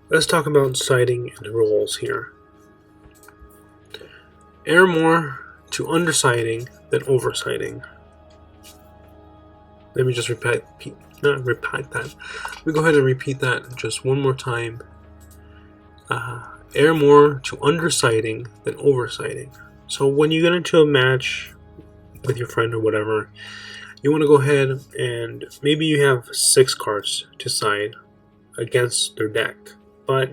let's talk about sighting and roles here. Err more to undersighting than oversighting. Let me just repeat that. Let me go ahead and repeat that just one more time. Err more to undersighting than oversighting. So when you get into a match with your friend or whatever, you want to go ahead and maybe you have 6 cards to side against their deck, but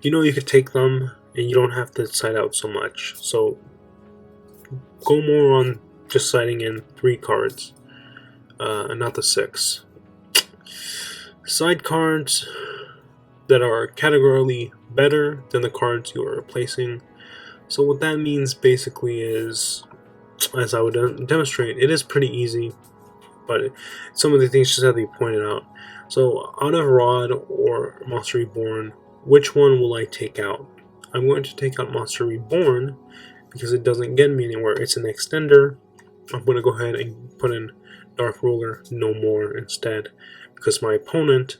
you could take them and you don't have to side out so much. So go more on just siding in 3 cards. And not the 6. Side cards that are categorically better than the cards you are replacing. So what that means basically is, as I would demonstrate, it is pretty easy, but some of the things just have to be pointed out. So out of Rod or Monster Reborn, which one will I take out? I'm going to take out Monster Reborn because it doesn't get me anywhere. It's an extender. I'm going to go ahead and put in Dark Ruler No More instead, because my opponent,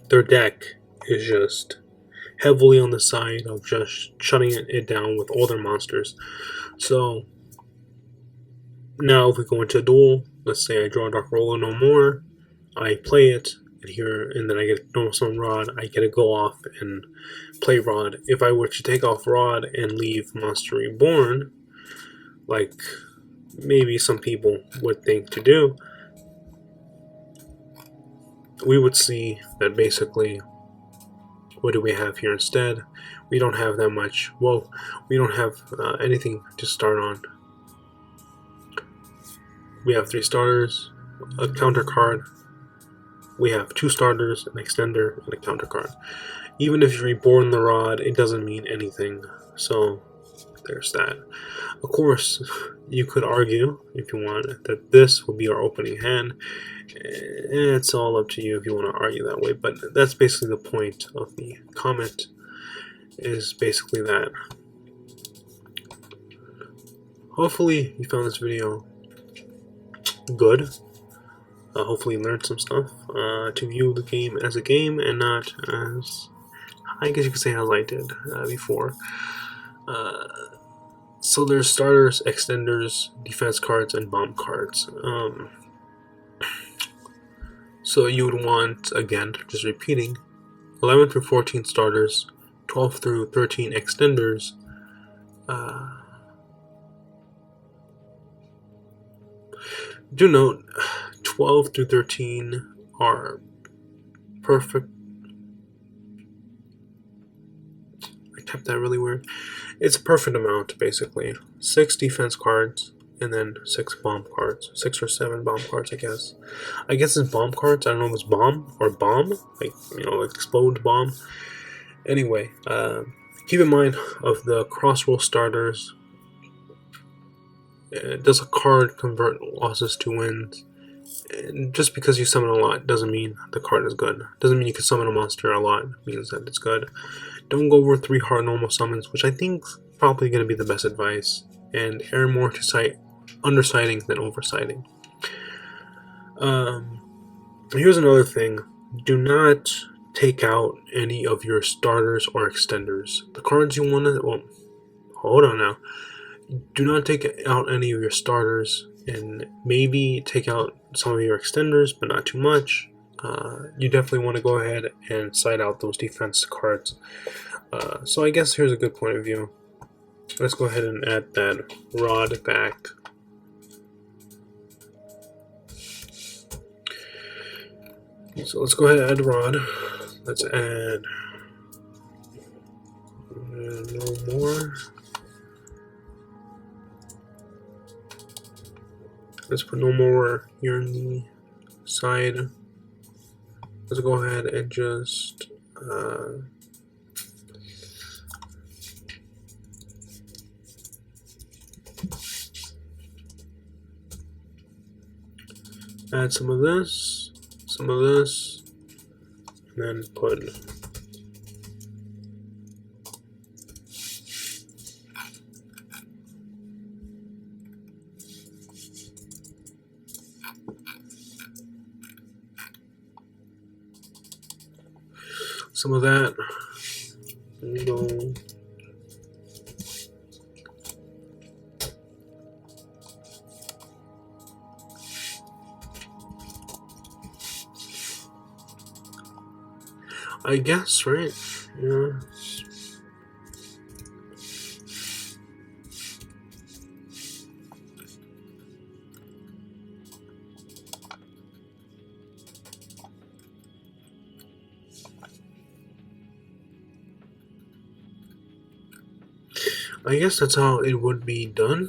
their deck is just heavily on the side of just shutting it down with all their monsters. So now if we go into a duel, let's say I draw Dark Ruler No More, I play it, and then I get normal summon Rod, I get to go off and play Rod. If I were to take off Rod and leave Monster Reborn, like maybe some people would think to do, we would see that basically, what do we have here instead? We don't have that much. Well, we don't have anything to start on. We have 3 starters, a counter card. We have 2 starters, an extender, and a counter card. Even if you reborn the Rod, it doesn't mean anything. So there's that. Of course, you could argue, if you want, that this will be our opening hand. It's all up to you if you want to argue that way, but that's basically the point of the comment, is basically that. Hopefully you found this video good. Hopefully you learned some stuff to view the game as a game and not as, I guess you could say, as I did before. So there's starters, extenders, defense cards, and bomb cards. So you would want, again, just repeating, 11 through 14 starters, 12 through 13 extenders, Do note, 12 through 13 are perfect. I typed that really weird. It's a perfect amount, basically. 6 defense cards, and then 6 bomb cards. 6 or 7 bomb cards, I guess. I guess it's bomb cards. I don't know if it's bomb or bomb. Like, like explode bomb. Anyway, keep in mind of the crossroll starters. Does a card convert losses to wins? And just because you summon a lot doesn't mean the card is good. Doesn't mean you can summon a monster a lot. It means that it's good. Don't go over 3 hard normal summons, which I think is probably going to be the best advice. And err more to cite undersighting than oversighting. Here's another thing. Do not take out any of your starters or extenders. The cards you want to... Well, hold on now. Do not take out any of your starters, and maybe take out some of your extenders, but not too much. You definitely want to go ahead and side out those defense cards. So I guess here's a good point of view. Let's go ahead and add that rod back. So let's go ahead and add rod. Let's add no more. Let's put no more here on the side. Let's go ahead and just add some of this, and then put some of that. Go. I guess, right? Yeah. I guess that's how it would be done.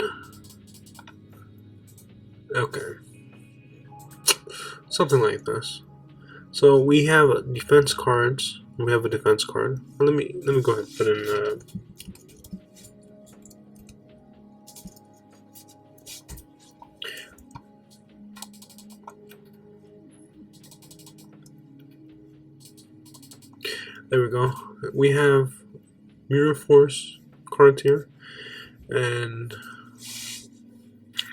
Okay. Something like this. So we have defense cards. We have a defense card. Let me go ahead and put in there we go. We have Mirror Force cards here, and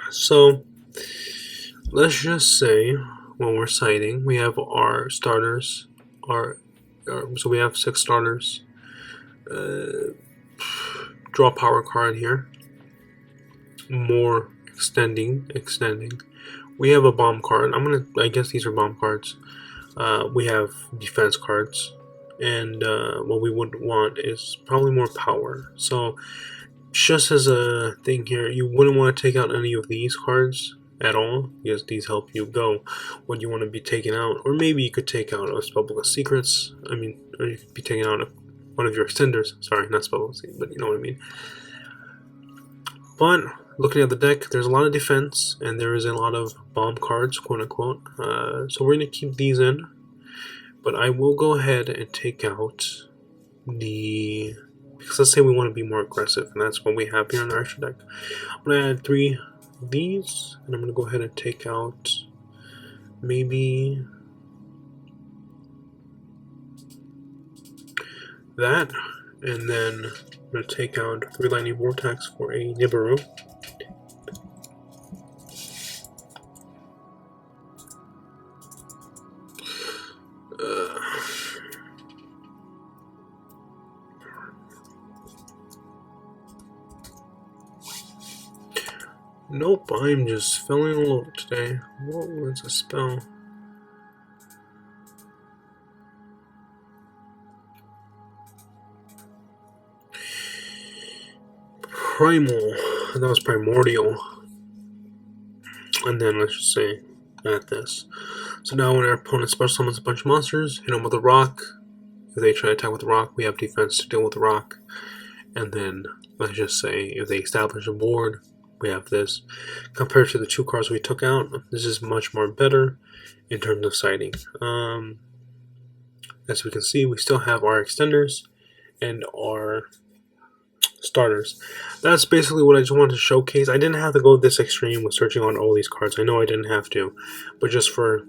so let's just say when we're citing, we have our starters. So we have 6 starters. Draw power card here. More extending. We have a bomb card. I guess these are bomb cards. We have defense cards, and what we would want is probably more power. So just as a thing here, you wouldn't want to take out any of these cards at all, because these help you go what you want to be taken out. Or maybe you could take out a Spellbook of Secrets. Or you could be taking out one of your extenders. Sorry, not Spellbook of Secrets, but you know what I mean. But looking at the deck, there's a lot of defense, and there is a lot of bomb cards, quote unquote. So we're going to keep these in. But I will go ahead and take out because let's say we want to be more aggressive, and that's what we have here in our extra deck. I'm going to add 3 of these, and I'm going to go ahead and take out maybe that, and then I'm going to take out 3 Lightning Vortex for a Nibiru. Nope, I'm just feeling all over today. What was a spell? Primal. That was primordial. And then let's just say at this. So now when our opponent special summons a bunch of monsters, hit them with a rock. If they try to attack with the rock, we have defense to deal with the rock. And then let's just say if they establish a board, we have this. Compared to the 2 cards we took out, this is much more better in terms of siding. As we can see, we still have our extenders and our starters. That's basically what I just wanted to showcase. I didn't have to go this extreme with searching on all these cards. I know I didn't have to, but just for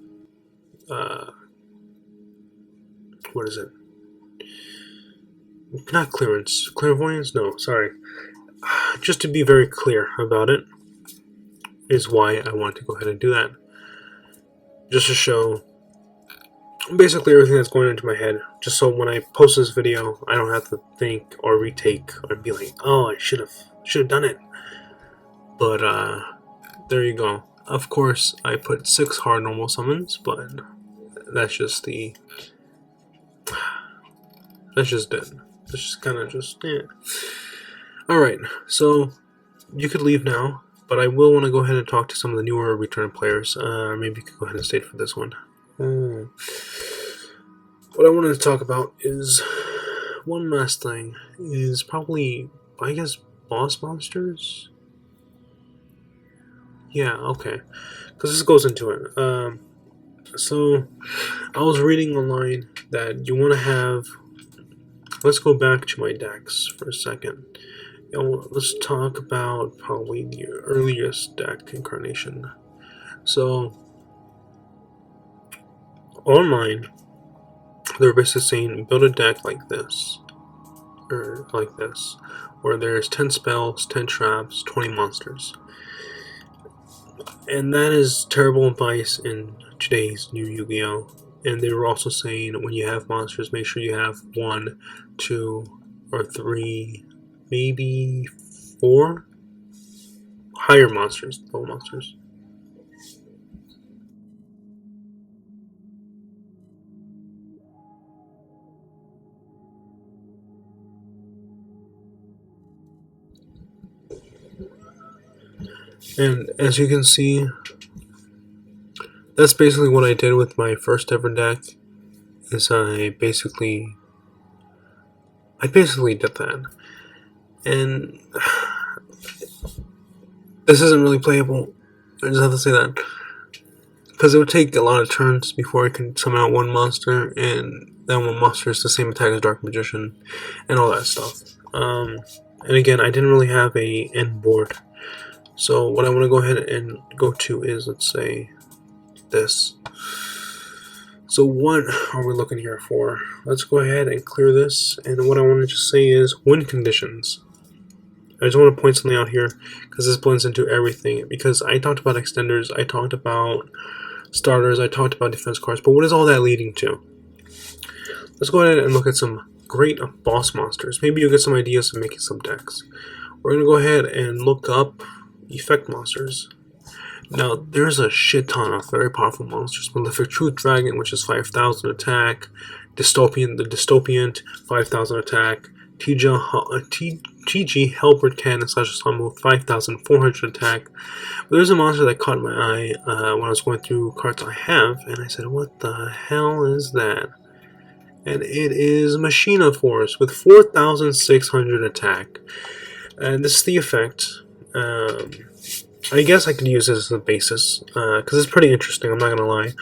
what is it? Not clearance, clairvoyance? No, sorry. Just to be very clear about it is why I want to go ahead and do that. Just to show basically everything that's going into my head, just so when I post this video, I don't have to think or retake or be like, oh, I should have done it. But there you go. Of course, I put 6 hard normal summons, but that's just it. That's just kind of yeah. Alright, so you could leave now, but I will want to go ahead and talk to some of the newer return players. Maybe you could go ahead and stay for this one. What I wanted to talk about is one last thing. Is probably, I guess, boss monsters? Yeah, okay. Because this goes into it. So, I was reading online that you want to have... Let's go back to my decks for a second. Let's talk about probably the earliest deck incarnation. So, online, they're basically saying build a deck like this, or like this, where there's 10 spells, 10 traps, 20 monsters. And that is terrible advice in today's new Yu-Gi-Oh! And they were also saying when you have monsters, make sure you have 1, 2, or 3, maybe 4 higher monsters, low monsters. And as you can see, that's basically what I did with my first ever deck. Is I basically did that, and this isn't really playable. I just have to say that because it would take a lot of turns before I can summon out one monster, and that one monster is the same attack as Dark Magician, and all that stuff. And again, I didn't really have a end board. So what I want to go ahead and go to is, let's say, this. So what are we looking here for? Let's go ahead and clear this. And what I want to just say is win conditions. I just want to point something out here because this blends into everything. Because I talked about extenders, I talked about starters, I talked about defense cards. But what is all that leading to? Let's go ahead and look at some great boss monsters. Maybe you'll get some ideas of making some decks. We're going to go ahead and look up effect monsters. Now, there's a shit ton of very powerful monsters. Malefic Truth Dragon, which is 5,000 attack. The Dystopian, 5,000 attack. TG Helper Cannon slash Ensemble, 5,400 attack. But there's a monster that caught my eye when I was going through cards I have, and I said, what the hell is that? And it is Machina Force with 4,600 attack. And this is the effect. I guess I could use this as a basis, because it's pretty interesting, I'm not going to lie.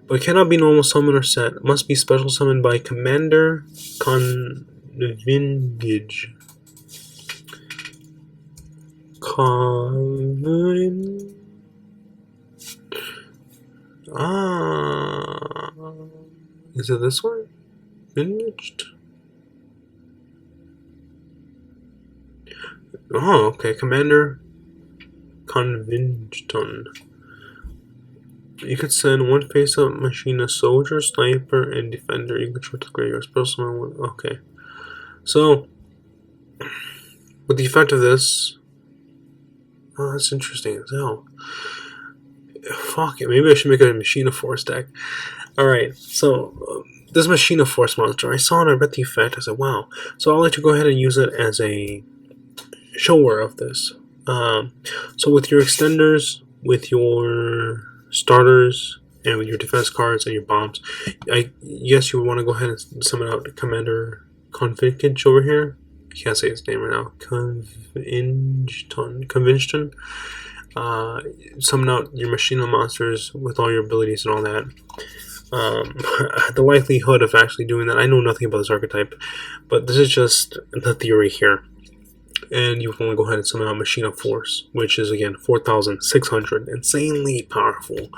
But it cannot be normal summon or set. It must be special summoned by Commander Convingage. Is it this one? Vinged? Oh, okay, Commander Convington. You could send one face-up machine, a soldier, sniper, and defender. You control the graveyard spell summon one. Okay. So, with the effect of this, oh, that's interesting as hell. Fuck it, maybe I should make a Machina Force deck. Alright, so this Machina Force monster, I saw it, I read the effect, I said, wow. So I'll let you go ahead and use it as a shower of this. So with your extenders, with your starters and with your defense cards and your bombs, I guess you would want to go ahead and summon out Commander Convincton over here. I can't say his name right now. Convincton. Summon out your machine of monsters with all your abilities and all that. The likelihood of actually doing that, I know nothing about this archetype, but this is just the theory here. And you want to go ahead and summon out Machine of Force, which is again 4,600, insanely powerful.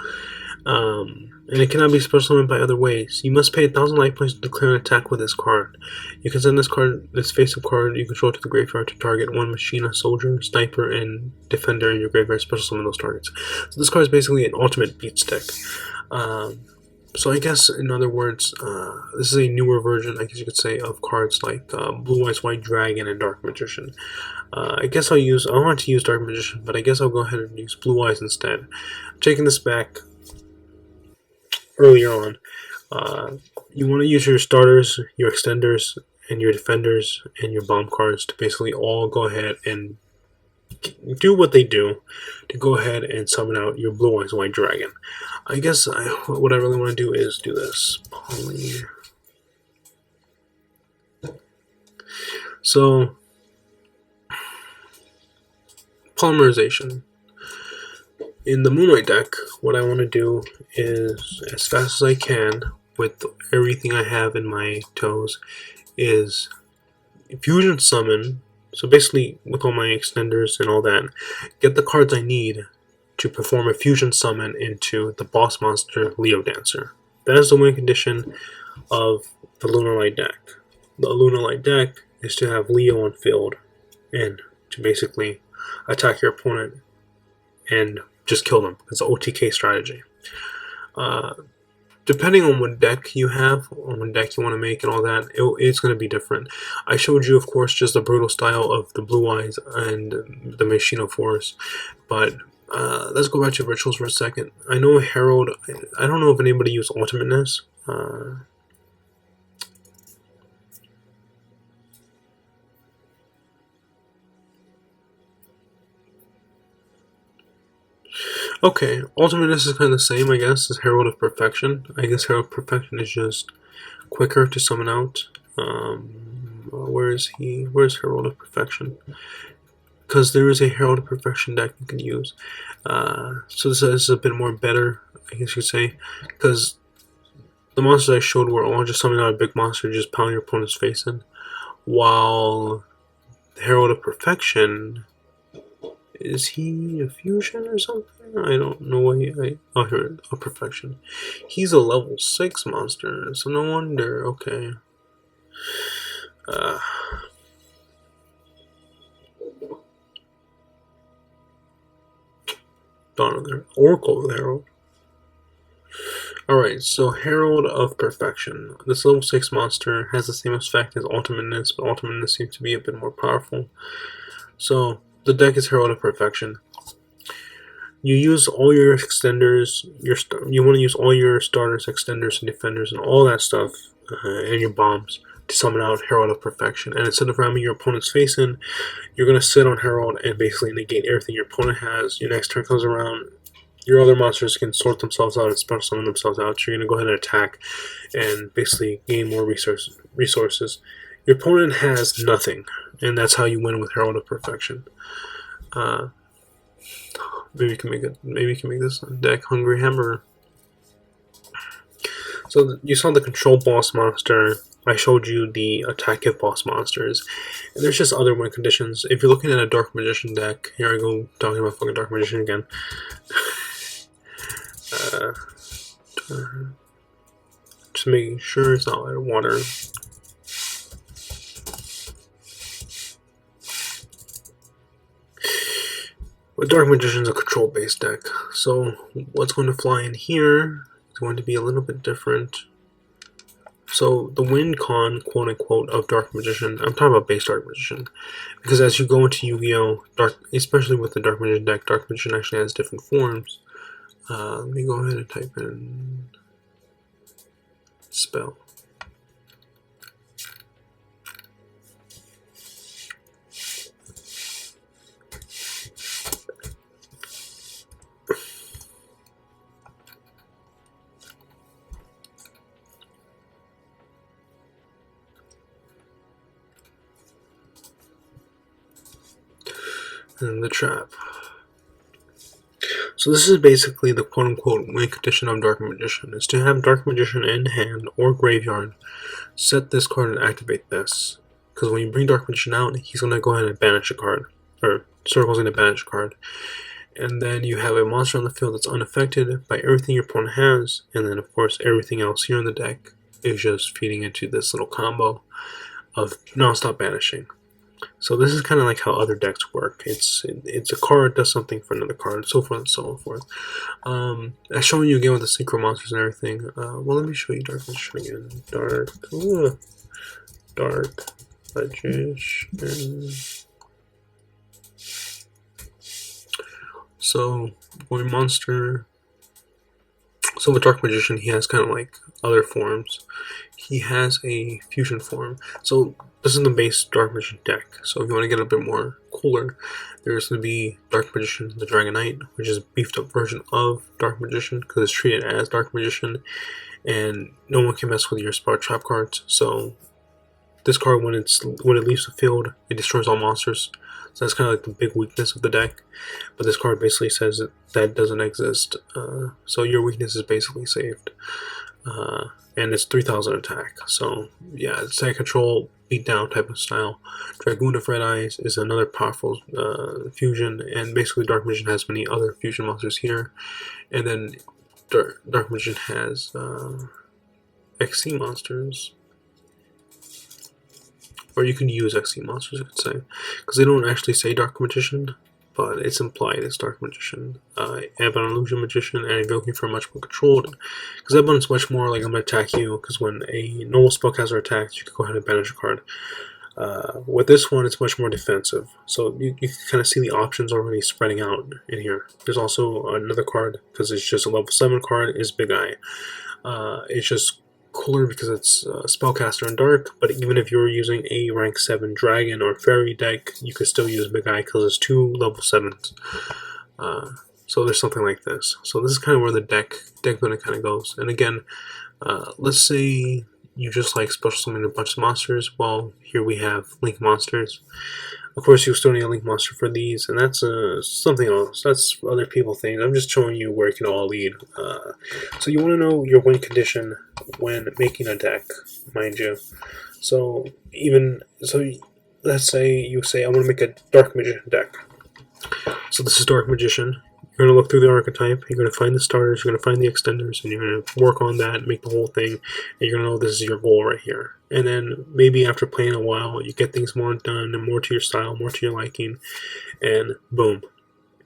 And it cannot be special summoned by other ways. You must pay 1,000 life points to declare an attack with this card. You can send this face-up card you control to the graveyard to target one machine, a soldier, sniper, and defender in your graveyard. Special summon those targets. So this card is basically an ultimate beat stick. So I guess, in other words, this is a newer version, I guess you could say, of cards like Blue Eyes White Dragon and Dark Magician. I guess I want to use Dark Magician, but I guess I'll go ahead and use Blue Eyes instead. I'm taking this back earlier on. You want to use your starters, your extenders, and your defenders, and your bomb cards to basically all go ahead and do what they do to go ahead and summon out your Blue Eyes White Dragon. I guess what I really want to do is do this. So, polymerization. In the Moonlight deck, what I want to do is, as fast as I can, with everything I have in my toes, is fusion summon. So basically, with all my extenders and all that, get the cards I need to perform a fusion summon into the boss monster Leo Dancer. That is the win condition of the Lunar Light deck. The Lunar Light deck is to have Leo on field and to basically attack your opponent and just kill them. It's an OTK strategy. Depending on what deck you have, or what deck you want to make and all that, it's going to be different. I showed you, of course, just the brutal style of the Blue Eyes and the Machine of Force, but let's go back to rituals for a second. I know Herald, I don't know if anybody used Ultimateness. Okay, Ultimateness is kind of the same, I guess, as Herald of Perfection. I guess Herald of Perfection is just quicker to summon out. Where is he? Where's Herald of Perfection? Because there is a Herald of Perfection deck you can use. So this is a bit more better, I guess you could say, because the monsters I showed were all just summoning out a big monster, just pound your opponent's face in. While the Herald of Perfection, is he a fusion or something? I don't know why oh, here, a Perfection. He's a level 6 monster, so no wonder. Okay. Don't know there. Oracle of Herald. Alright, so Herald of Perfection. This level 6 monster has the same effect as Ultimateness, but Ultimateness seems to be a bit more powerful. So, the deck is Herald of Perfection. You use all your extenders, you want to use all your starters, extenders, and defenders, and all that stuff, and your bombs, to summon out Herald of Perfection. And instead of ramming your opponent's face in, you're going to sit on Herald and basically negate everything your opponent has. Your next turn comes around, your other monsters can sort themselves out and special summon themselves out. So you're going to go ahead and attack and basically gain more resources. Your opponent has nothing, and that's how you win with Herald of Perfection. Maybe you can make this deck Hungry Hamburger. So you saw the control boss monster. I showed you the attack if boss monsters, and there's just other win conditions. If you're looking at a Dark Magician deck, here I go talking about fucking Dark Magician again. Just making sure it's not out of water. But Dark Magician is a control-based deck, so what's going to fly in here is going to be a little bit different. So the win con, quote-unquote, of Dark Magician, I'm talking about base Dark Magician, because as you go into Yu-Gi-Oh!, especially with the Dark Magician deck, Dark Magician actually has different forms. Let me go ahead and type in spell. and the trap. So this is basically the quote-unquote win condition of Dark Magician, is to have Dark Magician in hand or graveyard, set this card and activate this. Because when you bring Dark Magician out, he's going to go ahead and banish a card, or Circle's going to banish a card. And then you have a monster on the field that's unaffected by everything your opponent has, and then of course everything else here in the deck is just feeding into this little combo of non-stop banishing. So this is kind of like how other decks work. It's a card does something for another card, so forth and so forth. I've shown you again with the synchro monsters and everything. Well, let me show you Dark Magician again. Dark Magician. So one monster. So with Dark Magician, he has kind of like other forms. He has a fusion form. So this is the base Dark Magician deck. So if you want to get a bit more cooler, there's going to be Dark Magician, the Dragon Knight, which is a beefed up version of Dark Magician because it's treated as Dark Magician, and no one can mess with your Spark Trap cards. So this card, when it leaves the field, it destroys all monsters. So that's kind of like the big weakness of the deck. But this card basically says that doesn't exist. So your weakness is basically saved. And it's 3000 attack. So yeah, it's attack control, beatdown type of style. Dragoon of Red Eyes is another powerful fusion. And basically Dark Magician has many other fusion monsters here. And then Dark Magician has XC monsters. Or you can use XC monsters, I could say. Because they don't actually say Dark Magician, but it's implied it's Dark Magician. Abaddon Illusion Magician, and Invoking for much more controlled. Because Abaddon's much more like, I'm going to attack you, because when a normal spellcaster attacks, you can go ahead and banish a card. With this one, it's much more defensive. So you can kind of see the options already spreading out in here. There's also another card, because it's just a level 7 card, is Big Eye. It's just cooler because it's spellcaster and dark, but even if you're using a rank 7 dragon or fairy deck, you could still use Big Eye because it's 2 level 7s. So there's something like this. So this is kind of where the deck building kind of goes. And again, let's say you just like special summon a bunch of monsters. Well, here we have Link monsters. Of course, you still need a Link monster for these, and that's something else. That's other people things. I'm just showing you where it can all lead. So you want to know your win condition when making a deck, mind you. So let's say you say I want to make a Dark Magician deck. So this is Dark Magician. You're going to look through the archetype, you're going to find the starters, you're going to find the extenders, and you're going to work on that, make the whole thing, and you're going to know this is your goal right here. And then maybe after playing a while, you get things more done and more to your style, more to your liking, and boom,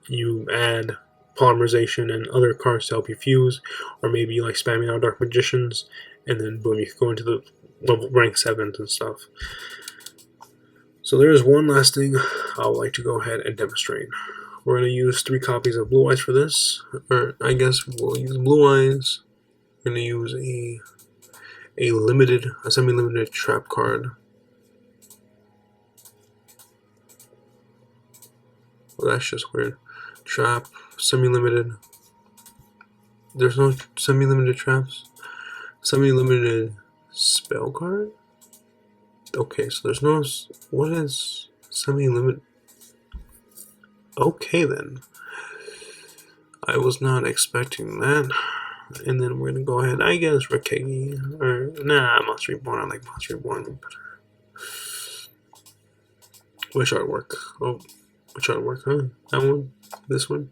you add polymerization and other cards to help you fuse, or maybe you like spamming out Dark Magicians, and then boom, you can go into the level rank 7s and stuff. So there is one last thing I would like to go ahead and demonstrate. We're going to use 3 copies of Blue Eyes for this, or I guess we'll use Blue Eyes. We're going to use a semi-limited trap card. Well, that's just weird. Trap, semi-limited. There's no semi-limited traps. Semi-limited spell card? Okay, so there's no... What is semi-limited? Okay then. I was not expecting that. And then we're gonna go ahead, I guess, Rakegi. Or, nah, Monster Reborn. I like Monster Reborn better. Which artwork? Oh, which artwork, huh? That one? This one?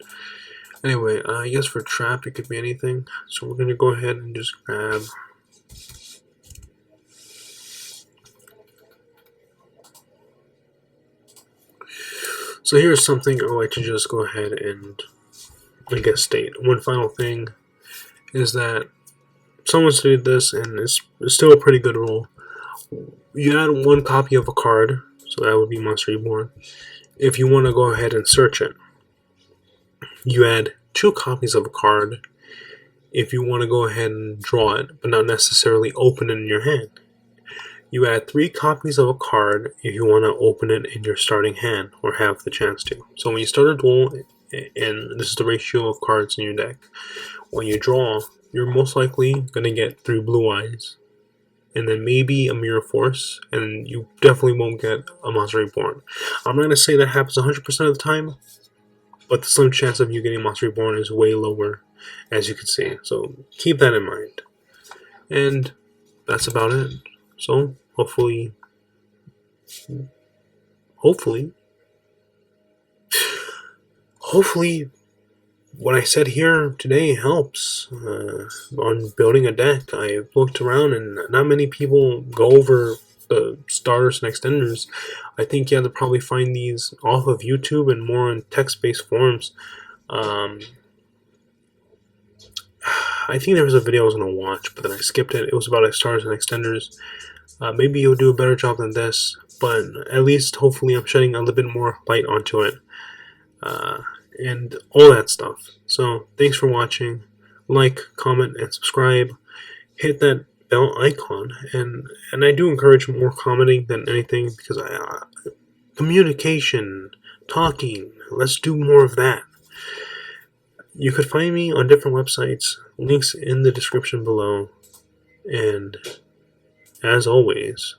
Anyway, I guess for Trap, it could be anything. So we're gonna go ahead and just grab... So here's something I would like to just go ahead and, I guess, state. One final thing is that someone stated this, and it's still a pretty good rule. You add 1 copy of a card, so that would be Monster Reborn. If you want to go ahead and search it, you add 2 copies of a card if you want to go ahead and draw it, but not necessarily open it in your hand. You add 3 copies of a card if you want to open it in your starting hand, or have the chance to. So when you start a duel, and this is the ratio of cards in your deck, when you draw, you're most likely going to get 3 Blue Eyes. and then maybe a Mirror Force, and you definitely won't get a Monster Reborn. I'm not going to say that happens 100% of the time, but the slim chance of you getting Monster Reborn is way lower, as you can see. So keep that in mind. And that's about it. So hopefully what I said here today helps on building a deck. I looked around and not many people go over the starters and extenders. I think you have to probably find these off of YouTube and more on text-based forums. I think there was a video I was going to watch, but then I skipped it. It was about starters and extenders. Maybe you'll do a better job than this, but at least hopefully I'm shedding a little bit more light onto it. And all that stuff. So thanks for watching. Like, comment, and subscribe. Hit that bell icon, and I do encourage more commenting than anything, because communication, talking. Let's do more of that. You could find me on different websites. Links in the description below. And as always,